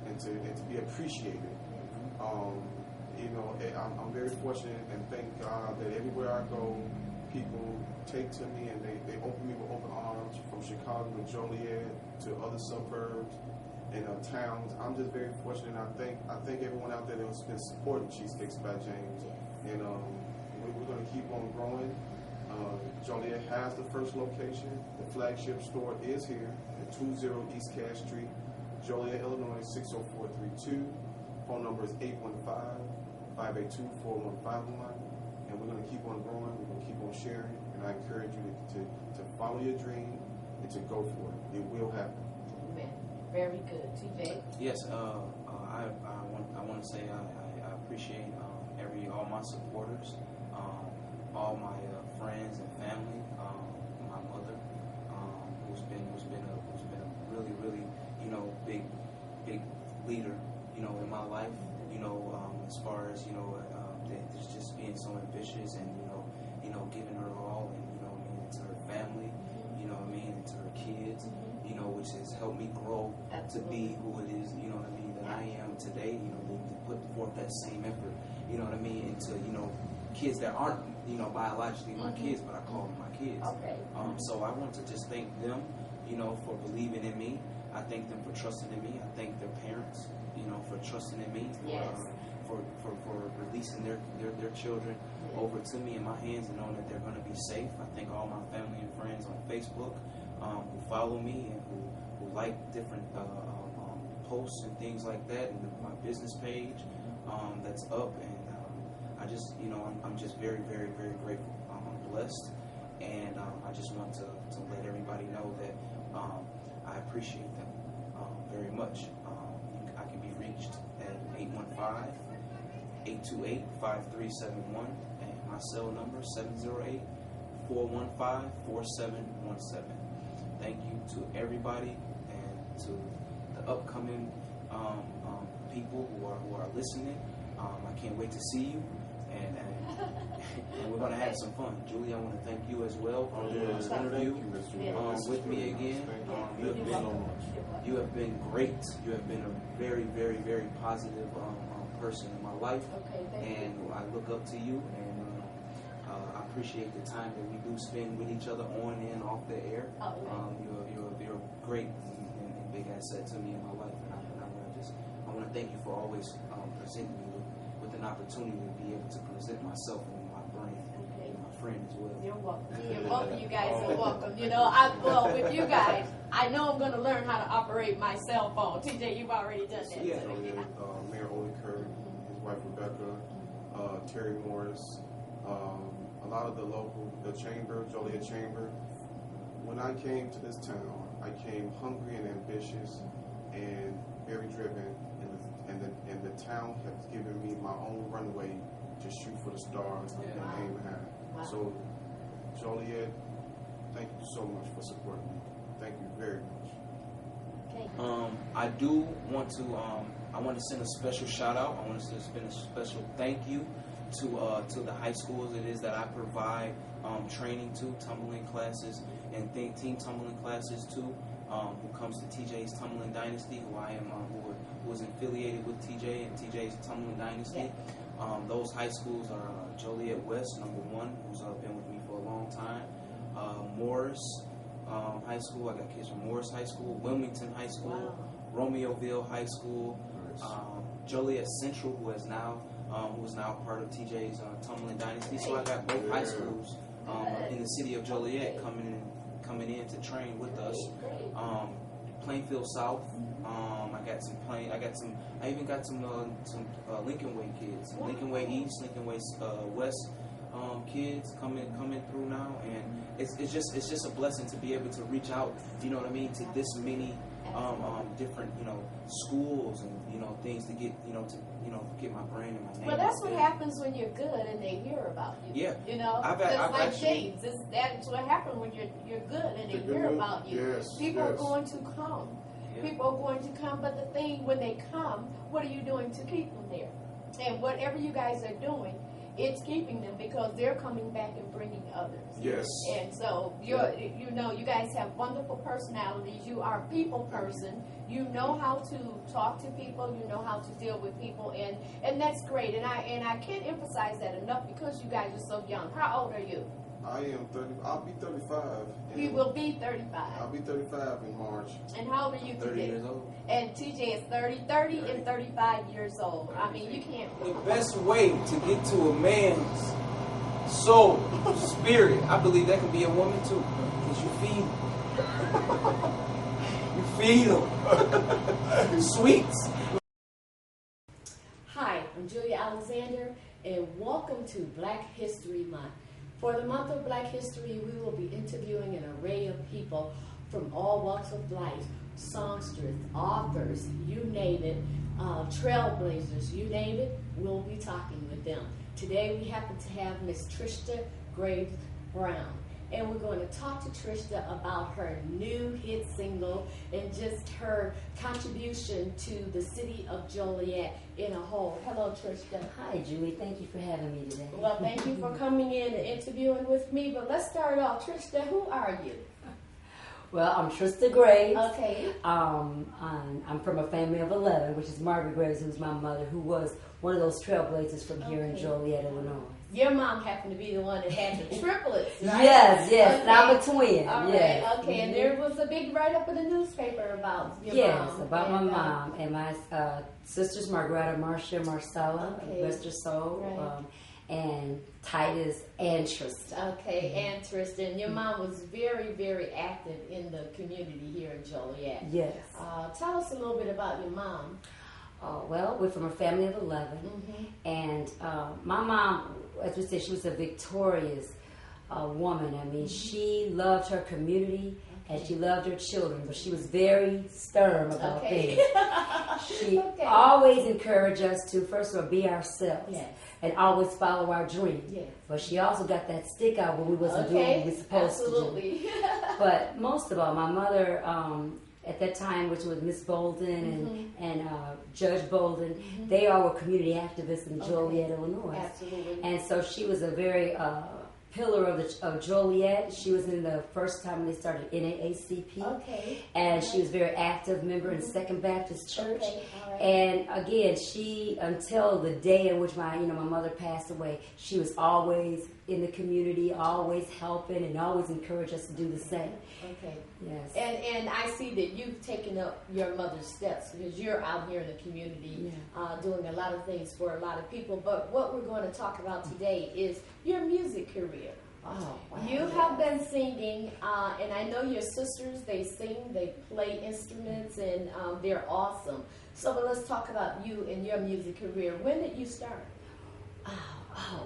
and to be appreciated. You know, I'm very fortunate and thank God that everywhere I go, people take to me and they open me with open arms, from Chicago to Joliet to other suburbs and towns. I'm just very fortunate. I thank everyone out there that's been supporting Cheesecakes by James, and we're going to keep on growing. Joliet has the first location. The flagship store is here at 20 East Cass Street, Joliet, Illinois 60432. Phone number is 815-582-4151. And we're going to keep on growing. We're going to keep on sharing. And I encourage you to follow your dream and to go for it. It will happen. Amen. Very good. TJ? Yes, I want to say I appreciate all my supporters, all my friends and family, my mother, who's been a really big leader in my life. As far as there's just being so ambitious and giving her all and to her family, and to her kids, which has helped me grow to be who it is, that I am today, to put forth that same effort, into, kids that aren't, biologically my kids, but I call them my kids. Okay. So I want to just thank them, for believing in me. I thank them for trusting in me. I thank their parents, for trusting in me. Yes. For releasing their children over to me in my hands and knowing that they're going to be safe. I thank all my family and friends on Facebook who follow me and who like different posts and things like that, and my business page that's up. And I just, I'm just very, very, very grateful. I'm blessed, and I just want to let everybody know that I appreciate them very much. I can be reached at 815-828-5371, and my cell number 708-415-4717. Thank you to everybody and to the upcoming people who are listening. I can't wait to see you, and we're going to have some fun. Julie, I want to thank you as well for doing this interview with me again. You have been great. You have been a very, very, very positive person in my life, and I look up to you, and I appreciate the time that we do spend with each other on and off the air. You're a great and big asset to me in my life, and I want to thank you for always presenting me with an opportunity to be able to present myself and my brand and my friend as well. You're welcome. Both of you guys are welcome. With you guys, I know I'm going to learn how to operate my cell phone. TJ, you've already done that. Yeah, Mayor Ole Curry, his wife Rebecca, Terry Morris, a lot of the chamber, Joliet Chamber. When I came to this town, I came hungry and ambitious and very driven, and the town has given me my own runway to shoot for the stars and aim high. Wow. So, Joliet, thank you so much for supporting me. Thank you very much. Okay. I do want to I want to send a special shout out. I want to send a special thank you to the high schools it is that I provide training to, tumbling classes and team tumbling classes to. Who comes to TJ's Tumbling Dynasty, who I am, who is affiliated with TJ and TJ's Tumbling Dynasty. Those high schools are Joliet West, number 1, who's been with me for a long time. Morris High School, I got kids from Morris High School, Wilmington High School, Romeoville High School, Joliet Central, who is now part of TJ's Tumbling Dynasty. So I got both high schools in the city of Joliet coming in to train with us. Plainfield South. I even got some Lincoln Way kids, Lincoln Way East, Lincoln Way West kids coming through now, and it's just a blessing to be able to reach out, you know what I mean, to this many different schools and things to get get my brand and my name. Well, that's what happens when you're good and they hear about you. Yeah. I've like James. That's what happens when you're good and they hear about you. Yes, People are going to come. Yeah. People are going to come, but the thing, when they come, what are you doing to keep them there? And whatever you guys are doing, it's keeping them because they're coming back and bringing others. Yes. And so you guys have wonderful personalities. You are a people person. You know how to talk to people. You know how to deal with people, and that's great. And I can't emphasize that enough because you guys are so young. How old are you? I am 30. I'll be 35. You will be 35. I'll be 35 in March. And how old are you, 30 years old. And TJ is 30 and 35 years old. I mean, you can't. The best way to get to a man's soul, spirit, I believe that can be a woman too, because you feed them. You feed them. Sweets. Hi, I'm Julia Alexander, and welcome to Black History Month. For the month of Black History, we will be interviewing an array of people from all walks of life, songsters, authors, you name it, trailblazers, you name it, we'll be talking with them. Today we happen to have Miss Trista Graves Brown, and we're going to talk to Trista about her new hit single and just her contribution to the city of Joliet in a whole. Hello, Trista. Hi, Julie. Thank you for having me today. Well, thank you for coming in and interviewing with me. But let's start off. Trista, who are you? Well, I'm Trista Graves. Okay. I'm from a family of 11, which is Margaret Graves, who's my mother, who was one of those trailblazers from here in Joliet, Illinois. Your mom happened to be the one that had the triplets, right? Yes. Okay. I'm a twin. All right, yes. okay. Mm-hmm. And there was a big write-up in the newspaper about your mom. Yes, about my mom and my sisters, Margaretta, Marcia, Marcella, rest her soul, right. And Titus and Trista. Okay, and Trista. And your mom was very, very active in the community here in Joliet. Yes. Tell us a little bit about your mom. Well, we're from a family of 11, and my mom, as we said, she was a victorious woman. I mean, she loved her community and she loved her children, but she was very stern about things. She always encouraged us to, first of all, be ourselves and always follow our dreams. Yes. But she also got that stick out when we wasn't doing what we were supposed to do. But most of all, my mother at that time, which was Miss Bolden and Judge Bolden. They all were community activists in Joliet, Illinois. Absolutely. And so she was a very pillar of Joliet. She was in the first time when they started NAACP. Okay. And she was a very active member in Second Baptist Church. Okay. All right. And again, she, until the day in which my mother passed away, she was always in the community, always helping, and always encouraged us to do the same. Okay. Yes. And I see that you've taken up your mother's steps because you're out here in the community doing a lot of things for a lot of people. But what we're going to talk about today is your music career. Oh, wow. You have been singing, and I know your sisters, they sing, they play instruments, and they're awesome. So let's talk about you and your music career. When did you start?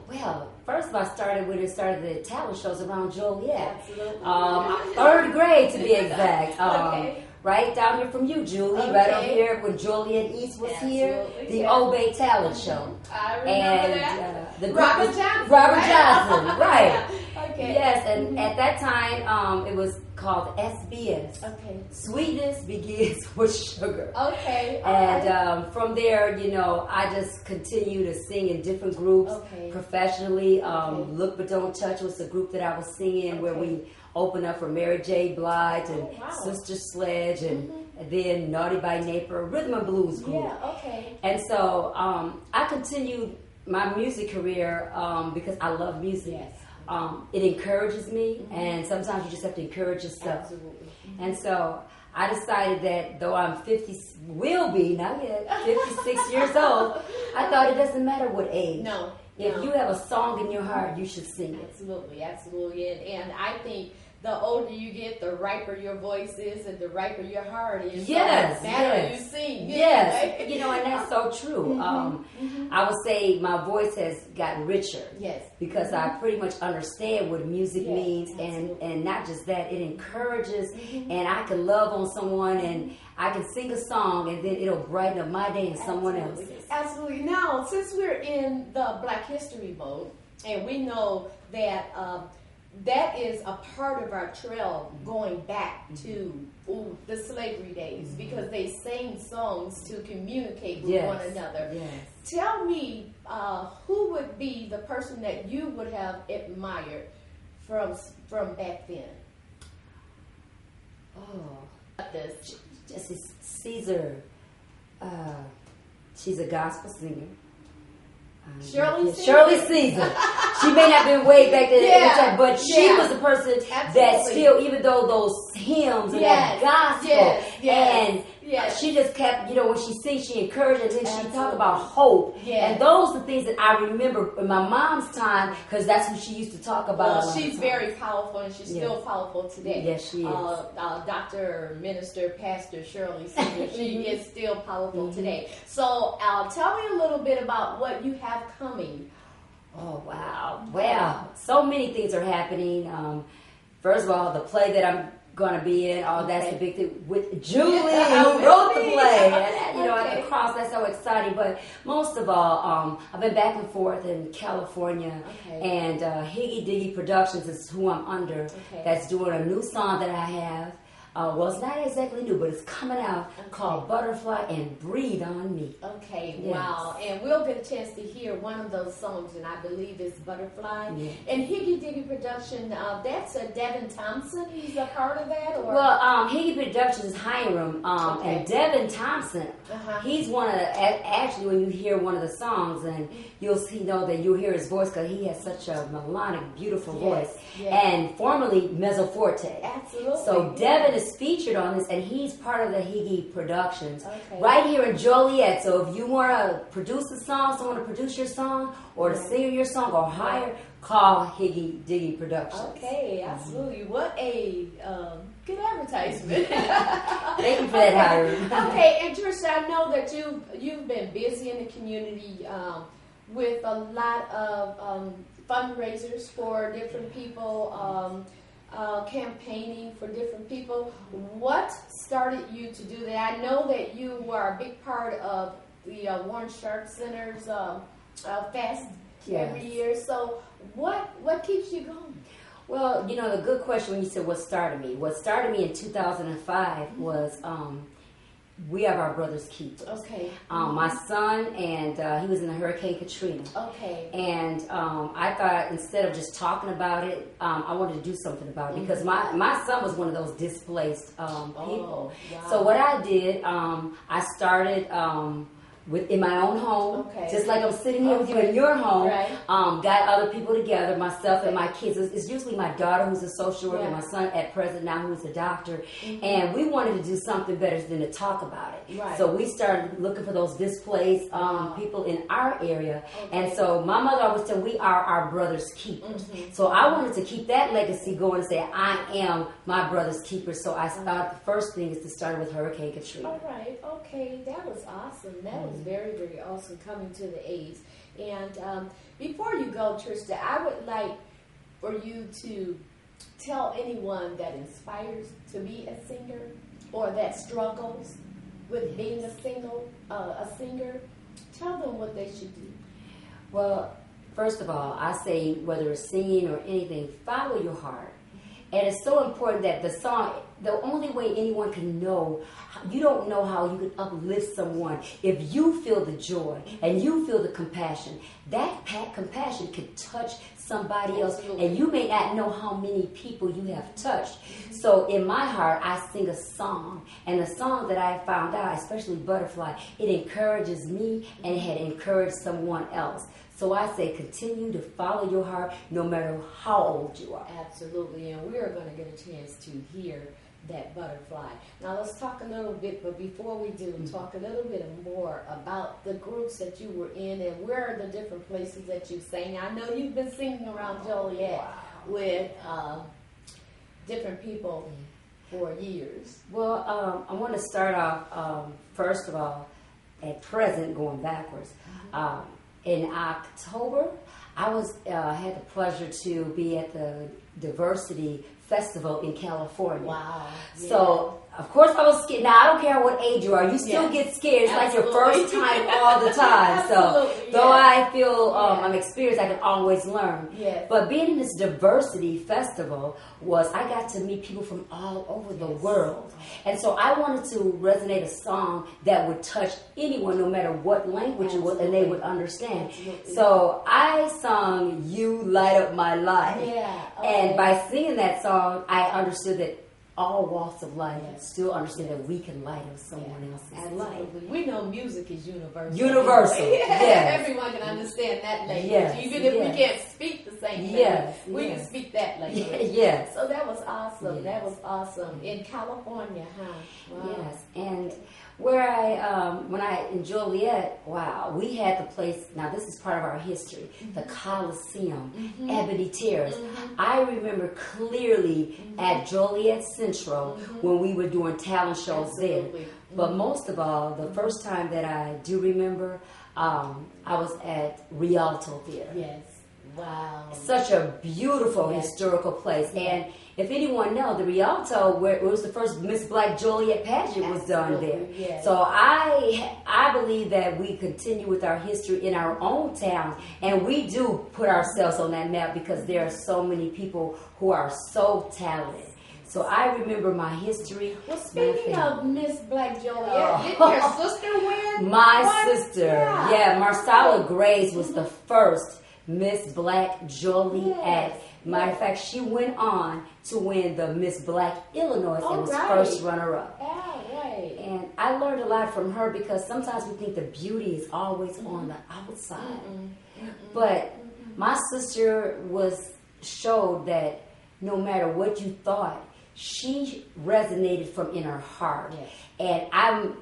Well, first of all, I started when it started the talent shows around Joliet. Absolutely. Third grade to be exact. Okay. Right down here from you, Julie. Okay. Right over here when Joliet East was here. The Obey Talent Show. I remember that. The Robert Johnson. Robert right? Johnson, right. Okay. Yes, and at that time, it was called SBS. Okay. Sweetness begins with sugar. Okay. And from there, I just continue to sing in different groups professionally. Look But Don't Touch was the group that I was singing where we opened up for Mary J. Blige and Sister Sledge and then Naughty by Napier, rhythm and blues group. Yeah, okay. And so I continued my music career because I love music. Yes. It encourages me, and sometimes you just have to encourage yourself. Absolutely. And so I decided that though I'm 56 years old, I thought it doesn't matter what age. No. If you have a song in your heart, you should sing it. Absolutely, absolutely. And I think the older you get, the riper your voice is and the riper your heart is. Yes, so the better yes. you sing. Yes, and that's so true. I would say my voice has gotten richer. Yes. Because I pretty much understand what music means, absolutely. and not just that, it encourages, and I can love on someone, and I can sing a song, and then it'll brighten up my day and someone else's. Absolutely. Now, since we're in the Black History mode, and we know that that is a part of our trail going back to the slavery days, because they sang songs to communicate with one another. Yes. Tell me, who would be the person that you would have admired from back then? Jessie Caesar. She's a gospel singer. Shirley Caesar. She may not have been way back then, but she was the person that still, even though those hymns and that gospel, and she just kept, when she sings, she encouraged, and then she talked about hope. And those are the things that I remember in my mom's time, because that's what she used to talk about. Well, she's very powerful, and she's still powerful today. Yes, she is. Dr. Minister, Pastor Shirley Caesar, she is still powerful today. So tell me a little bit about what you have coming. Oh, wow. Well, so many things are happening. First of all, the play that I'm going to be in, that's the big thing, with Julie, who wrote the play. And, at the Cross, that's so exciting. But most of all, I've been back and forth in California, and Higgy Diggy Productions is who I'm under, that's doing a new song that I have. Well, it's not exactly new, but it's coming out called Butterfly and Breathe on Me. Okay, wow. And we'll get a chance to hear one of those songs, and I believe it's Butterfly. Yeah. And Higgy Diggy Production, that's Devin Thompson. He's a part of that? Or? Well, Higgy Productions is Hiram, and Devin Thompson, he's one of the, actually when you hear one of the songs, and you'll hear his voice, because he has such a melodic, beautiful voice. And formerly Mezzo Forte. Absolutely. So Devin is featured on this, and he's part of the Higgy Productions right here in Joliet. So if you want to produce a song, someone to produce your song, or to sing your song, or hire, call Higgy Diggy Productions. Okay, absolutely. What a good advertisement. Thank you for that, Hiram. Okay, and Trisha, I know that you've been busy in the community with a lot of fundraisers for different people. Campaigning for different people. What started you to do that? I know that you are a big part of the Warren Sharp Center's fast every year. So what keeps you going? Well, you know, the good question when you said what started me. What started me in 2005 was we are our brother's keepers. Okay. My son, and he was in the Hurricane Katrina. Okay. And I thought instead of just talking about it, I wanted to do something about it because my son was one of those displaced people. Wow. So what I did, I started in my own home, just like I'm sitting here with you in your home. Right. Got other people together, myself and my kids. It's usually my daughter who's a social worker, my son at present now who's a doctor, and we wanted to do something better than to talk about it. Right. So we started looking for those displaced people in our area, and so my mother always said we are our brother's keepers. So I wanted to keep that legacy going and say I am my brother's keeper. So I thought the first thing is to start with Hurricane Katrina. All right. Okay. That was awesome. That was very, very awesome coming to the aids. And before you go, Trista, I would like for you to tell anyone that inspires to be a singer or that struggles with being a singer, tell them what they should do. Well, first of all, I say whether it's singing or anything, follow your heart. And it's so important that the song, the only way anyone can know, you don't know how you can uplift someone if you feel the joy and you feel the compassion. That compassion could touch somebody else, and you may not know how many people you have touched. So in my heart, I sing a song, and the song that I found out, especially Butterfly, it encourages me and it had encouraged someone else. So I say continue to follow your heart no matter how old you are. Absolutely, and we are going to get a chance to hear that Butterfly. Now let's talk a little bit, but before we do, talk a little bit more about the groups that you were in and where are the different places that you sang. I know you've been singing around Joliet with different people for years. Well, I want to start off, first of all, at present, going backwards. In October, I had the pleasure to be at the Diversity Festival in California. Wow. So, of course, I was scared. Now, I don't care what age you are. You still get scared. It's like your first time all the time. So, though I feel I'm experienced, I can always learn. Yes. But being in this Diversity Festival I got to meet people from all over the world. And so I wanted to resonate a song that would touch anyone, no matter what language it was, and they would understand. So I sung "You Light Up My Life." And by singing that song, I understood that all walks of life still understand that we can light up someone else's life. We know music is universal. Universal, yes. Everyone can understand that language. Yes, Even if we can't speak the same language, we can speak that language. Yes. So that was awesome. Yes. That was awesome. In California, huh? Wow. Yes. And where when I in Joliet, we had the place. Now this is part of our history. The Coliseum, Ebony Terrace. I remember clearly at Joliet Central when we were doing talent shows there. But most of all, the first time that I do remember, I was at Rialto Theater. Yes. Wow. Such a beautiful historical place. And if anyone knows, the Rialto, where it was the first Miss Black Joliet pageant was done there. Yes. So I believe that we continue with our history in our own town, and we do put ourselves on that map because there are so many people who are so talented. So I remember my history. Well, speaking of Miss Black Joliet, didn't your sister win? My sister, Marsala Grace was the first Miss Black Joliet. Yes. Matter of fact, she went on to win the Miss Black Illinois and was first runner-up. Right. And I learned a lot from her because sometimes we think the beauty is always on the outside. But my sister showed that no matter what you thought, she resonated from in her heart. And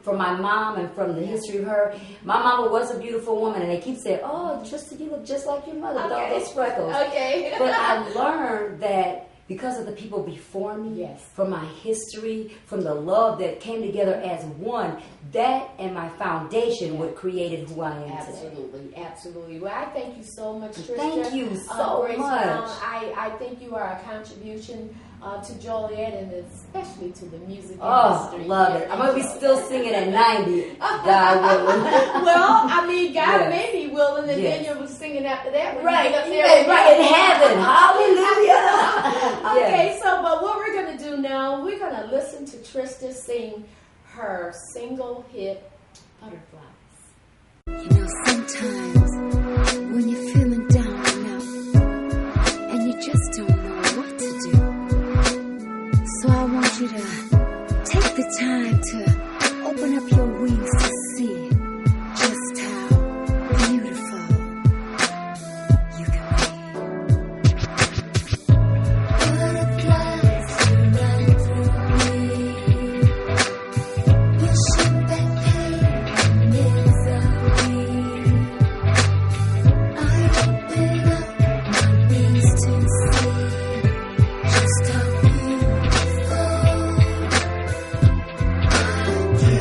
from my mom and from the history of her, my mama was a beautiful woman, and they keep saying, "Oh, Trista, you look just like your mother with all those freckles." But I learned that because of the people before me, from my history, from the love that came together as one, that and my foundation what created who I am today. Absolutely. Well, I thank you so much, Trista. Thank you so much. I think you are a contribution to Joliet and especially to the music Oh, industry. love it. I'm going to be still singing at 90, God willing. Well, I mean, God Yes. may be willing, and Yes. then you'll be singing after that. When Right, you get up there right in heaven. Hallelujah. Okay, so but what we're going to do now, we're going to listen to Trista sing her single hit, Butterflies. You know, sometimes when you're feeling down and out and you just don't know what to do, so I want you to take the time to open up your wings to see just how beautiful you can be. Butterflies run through me, wishing that pain misery. I open up my wings to see just how beautiful I can be.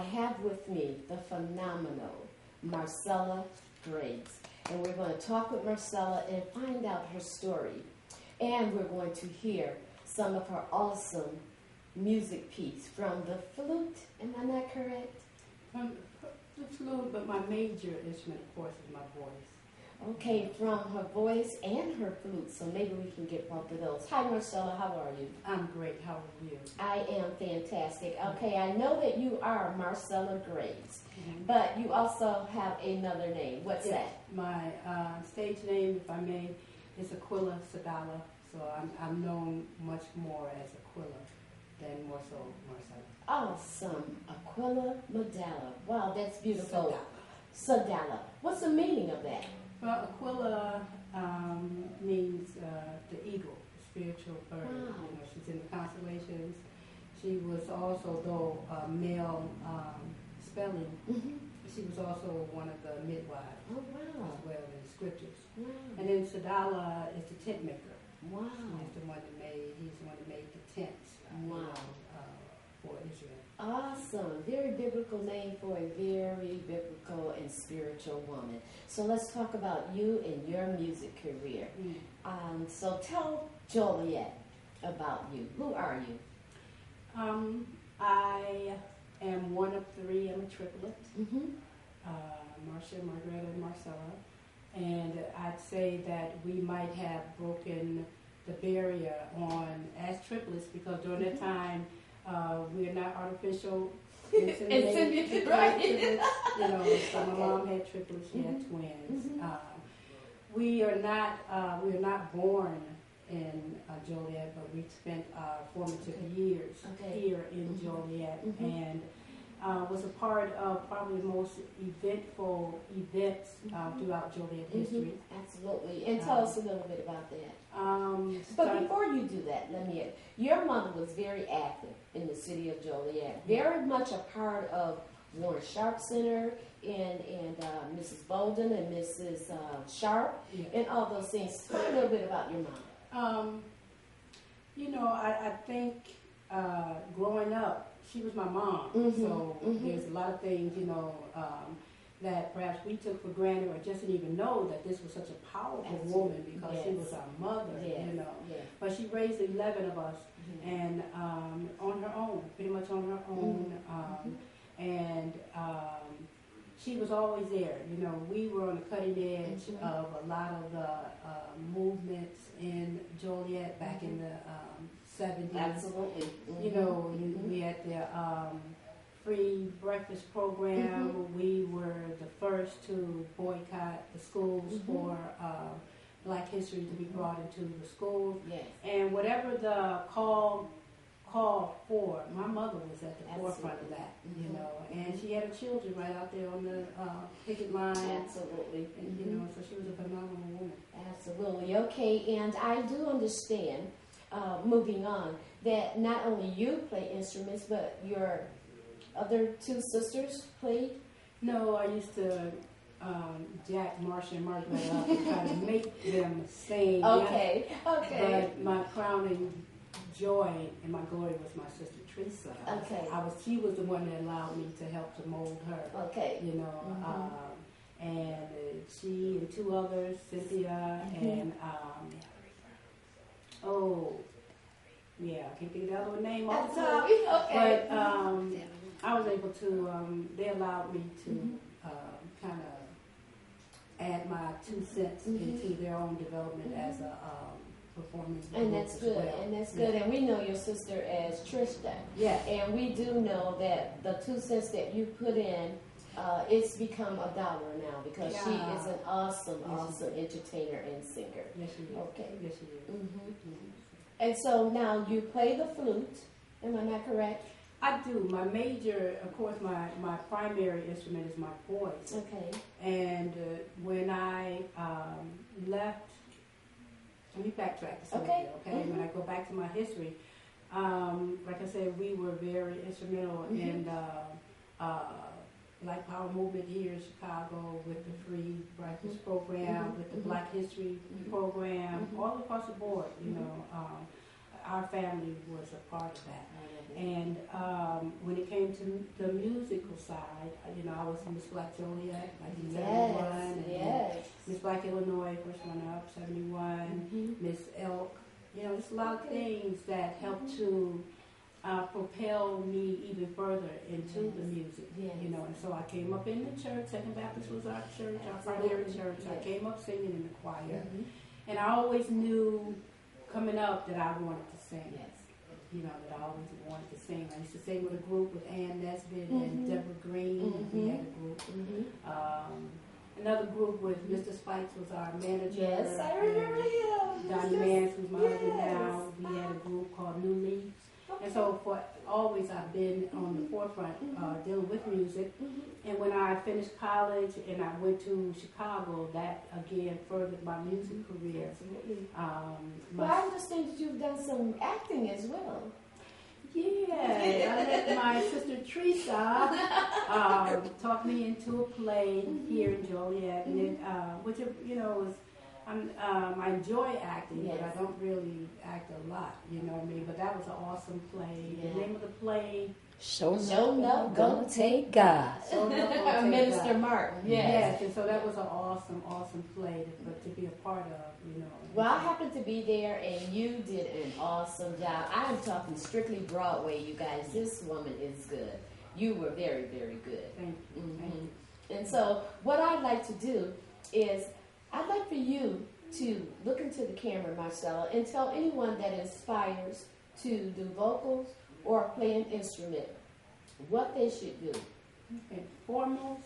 have with me the phenomenal Marcella Graves. And we're going to talk with Marcella and find out her story. And we're going to hear some of her awesome music piece from the flute. Am I not correct? The flute, but my major instrument, of course, is my voice. Okay, from her voice and her flute, so maybe we can get both of those. Hi, Marcella, how are you? I'm great. How are you? I am fantastic. Okay, I know that you are Marcella Graves, Mm-hmm. but you also have another name. What's Yes, that? my stage name, if I may, is Aquila Sadala. So I'm known much more as Aquila than more so Marcella. Awesome. Aquila Madala. Wow, that's beautiful. Sadala. What's the meaning of that? Well, Aquila means the eagle, the spiritual bird. Wow. You know, she's in the constellations. She was also, though male spelling, she was also one of the midwives Oh, wow. as well in scriptures. Wow. And then Sadala is the tent maker. Wow. He's the one that made the tents Wow. for Israel. Awesome. Very biblical name for a very biblical and spiritual woman. So let's talk about you and your music career. So tell Joliet about you. Who are you? I am one of three. I'm a triplet. Mm-hmm. Marcia, Margaretta, and Marcella. And I'd say that we might have broken the barrier on as triplets because during that time we are not artificial Inseminated, right? triplets. You know, so my mom had triplets, she had twins. We are not born in Joliet, but we spent our formative years here in Joliet, and was a part of probably the most eventful events throughout Joliet history. Absolutely. And tell us a little bit about that. But Start- before you do that, your mother was very active in the city of Joliet, very much a part of Warren Sharp Center and Mrs. Bolden and Mrs. Sharp and all those things. Tell me a little bit about your mom. You know, I think growing up, she was my mom, so there's a lot of things, you know, that perhaps we took for granted or just didn't even know that this was such a powerful woman because she was our mother, you know. But she raised 11 of us and on her own, pretty much on her own, and she was always there. You know, we were on the cutting edge of a lot of the movements in Joliet back in the 70s. Absolutely. You know, we had the free breakfast program. We were the first to boycott the schools for Black history to be brought into the schools. Yes. And whatever the call for, my mother was at the forefront of that, you know, and she had her children right out there on the picket line. Absolutely. And, you know, so she was a phenomenal woman. Absolutely. Okay, and I do understand, moving on, that not only you play instruments, but your other two sisters played? No, I used to jack Marcia and Margaret up and try to make them sing. Okay. But my crowning joy and my glory was my sister Teresa. Okay. She was the one that allowed me to help to mold her. Okay. You know, and she and two others, Cynthia and I can't think of the other name off the top. Okay. But I was able to. They allowed me to kind of add my 2 cents into their own development as a performance. And that's good. Well. And that's good. And we know your sister as Trista. Yeah. And we do know that the 2 cents that you put in, it's become $1 now because she is an awesome entertainer and singer. Yes, she is. Okay. Yes, she is. And so now you play the flute. Am I not correct? I do. My major, of course, my primary instrument is my voice. Okay. And when I left, let me backtrack to something, okay? When I go back to my history, like I said, we were very instrumental in the Black Power movement here in Chicago with the free breakfast program, with the Black History program, all across the board, you know. our family was a part of that. And when it came to the musical side, you know, I was Miss Black Joliet, 1971, and Miss Black Illinois, first one up, 71, Miss Elk. You know, there's a lot of things that helped to propel me even further into the music. You know, and so I came up in the church. Second Baptist was our church, our primary church. I came up singing in the choir, and I always knew coming up that I wanted to sing. You know, that I always wanted to sing. I used to sing with a group with Ann Nesbitt and Deborah Green. We had a group. Another group with Mr. Spikes was our manager. Yes, I remember him. Donnie Mance was my husband now. We had a group called New Leaf. And so for always I've been on the forefront dealing with music. And when I finished college and I went to Chicago, that again furthered my music career. Well, I understand that you've done some acting as well. Yeah, I let my sister Teresa talk me into a play here in Joliet, and it, which you know was. I enjoy acting, but I don't really act a lot, you know what I mean? But that was an awesome play. The name of the play... Show Enough, Gonna Take God. Minister Martin. Yes, and so that was an awesome, awesome play to be a part of, you know. Well, I happened to be there, and you did an awesome job. I'm talking strictly Broadway, you guys. This woman is good. You were very, very good. Thank you. Thank you. And so what I'd like to do is... I'd like for you to look into the camera, Marcella, and tell anyone that aspires to do vocals or play an instrument what they should do. Okay. Foremost,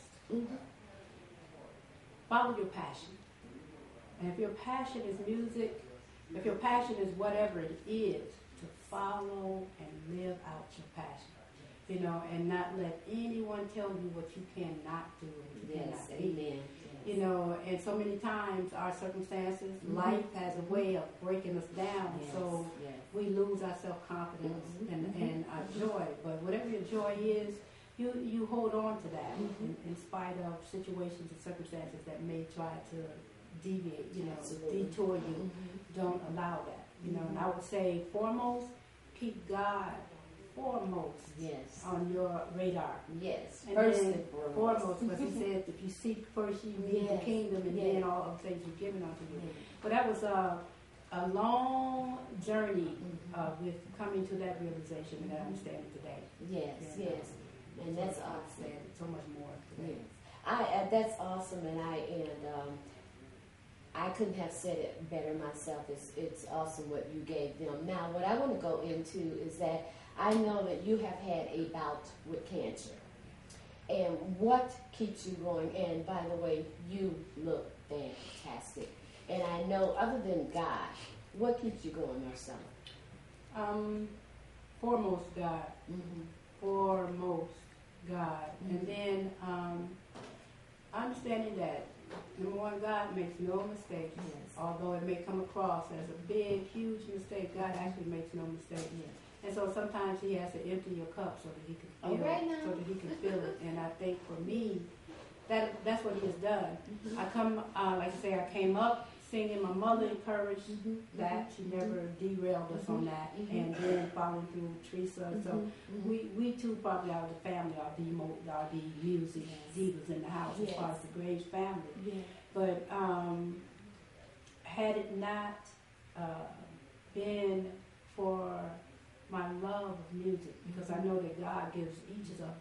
follow your passion. And if your passion is music, if your passion is whatever it is, to follow and live out your passion. You know, and not let anyone tell you what you cannot do and you cannot be. Amen. You know, and so many times our circumstances, life has a way of breaking us down, so we lose our self-confidence and our joy. But whatever your joy is, you hold on to that in spite of situations and circumstances that may try to deviate, you know, detour you. Don't allow that, you know. And I would say foremost, keep God foremost on your radar. Yes. And First then and foremost, what he said, if you seek first ye need the kingdom, and then all of the things are given unto you. But that was a long journey with coming to that realization and that understanding today. Yes. And that's awesome. So much more today. Yes. That's awesome, and I couldn't have said it better myself. It's awesome what you gave them. Now, what I want to go into is that I know that you have had a bout with cancer. And what keeps you going? And by the way, you look fantastic. And I know other than God, what keeps you going, Marcella? Foremost God. Foremost God. And then understanding that, number one, God makes no mistakes. Although it may come across as a big, huge mistake, God actually makes no mistakes. And so sometimes he has to empty your cup so that he can fill it, so that he can fill it. And I think for me, that's what he has done. I come, like I say, I came up singing. My mother encouraged that. She never derailed us on that. And then following through Teresa. So we two probably are the family, are the music divas in the house as far as the Graves family. But had it not been for my love of music, because I know that God gives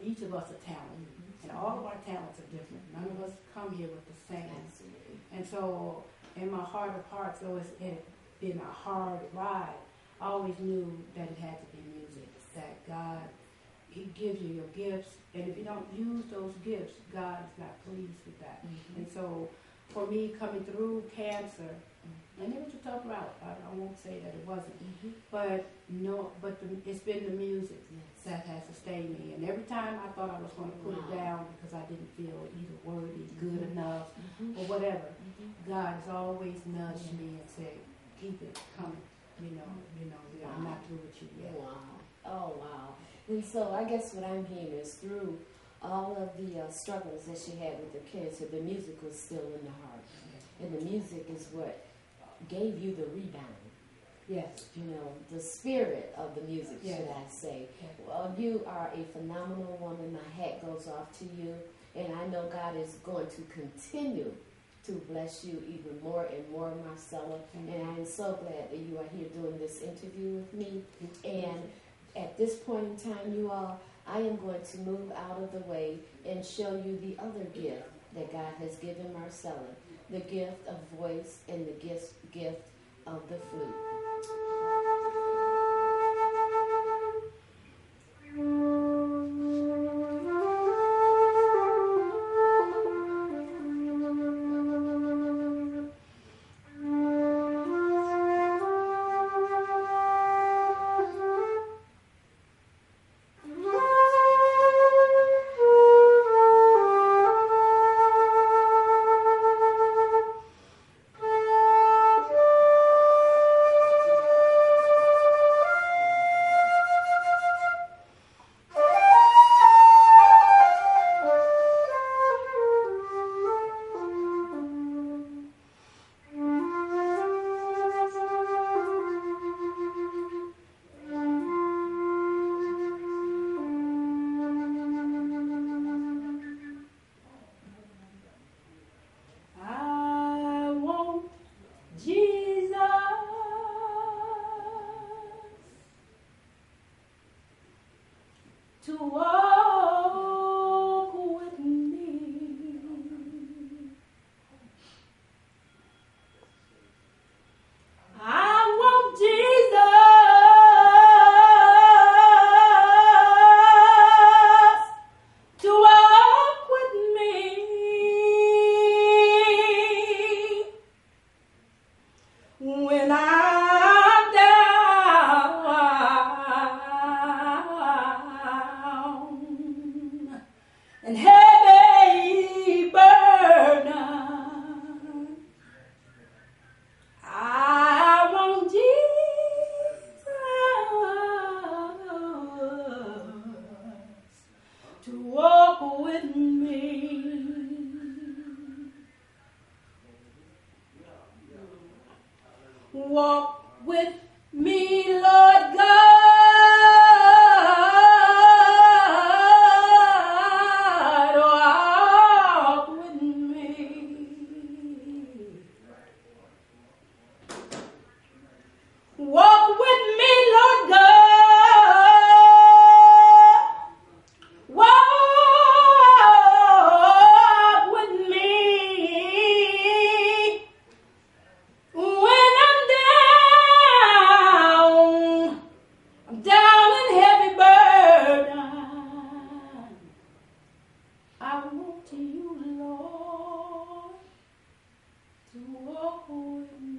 each of us a talent, and all of our talents are different. None of us come here with the same. And so, in my heart of hearts, though it's been a hard ride, I always knew that it had to be music. That God, He gives you your gifts, and if you don't use those gifts, God is not pleased with that. And so, for me, coming through cancer. And it was a tough route. I won't say that it wasn't. But it's been the music that has sustained me. And every time I thought I was going to put it down because I didn't feel either worthy, good enough, or whatever, God has always nudged me and said, keep it coming. I'm not through with you yet. Wow. Oh, wow. And so I guess what I'm hearing is through all of the struggles that she had with the cancer, the music was still in the heart. And the music is what gave you the rebound. Yes. You know, the spirit of the music, Yes. should I say. Yes. Well, you are a phenomenal woman. My hat goes off to you. And I know God is going to continue to bless you even more and more, Marcella. And I am so glad that you are here doing this interview with me. And at this point in time, you all, I am going to move out of the way and show you the other gift that God has given Marcella, the gift of voice and the gift of the flute. To walk with me. I want Jesus to walk with me when I'm down and heavy burden. I want Jesus to walk with me. Walk with me, Lord God, walk with me. Walk with me, Lord God, walk with me. When I'm down and heavy burden, I want you, Lord, to walk with me.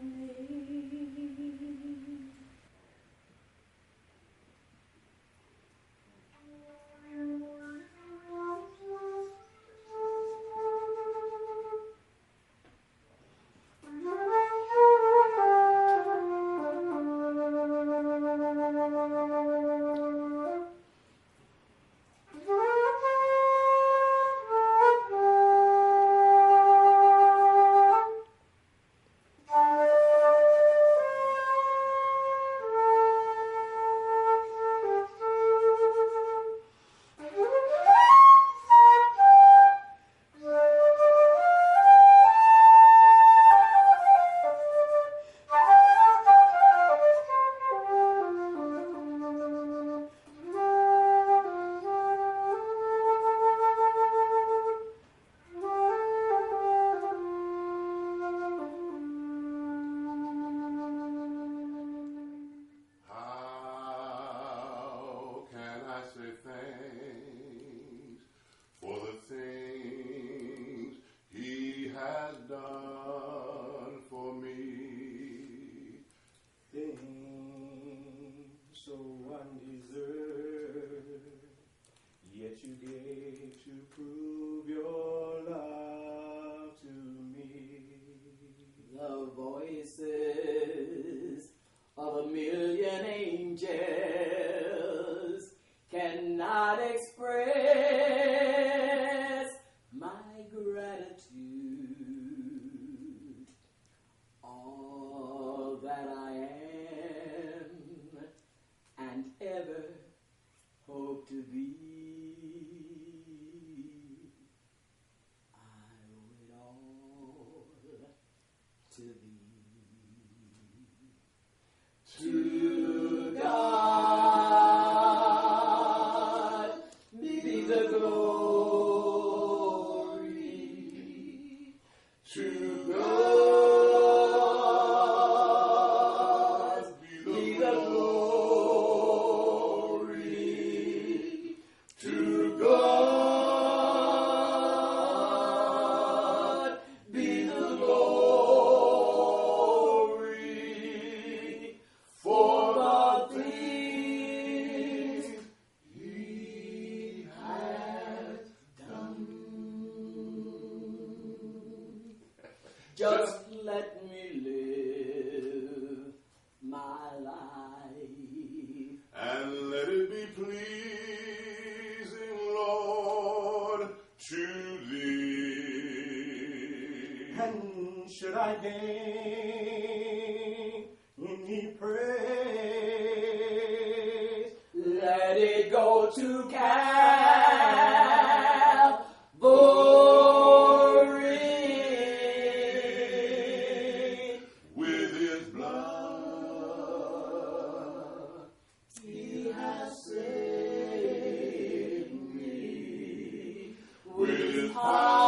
Just let me live my life. And let it be pleasing, Lord, to thee. And should I gain any praise, let it go to Calvary. With his blood, he has saved me. With his heart,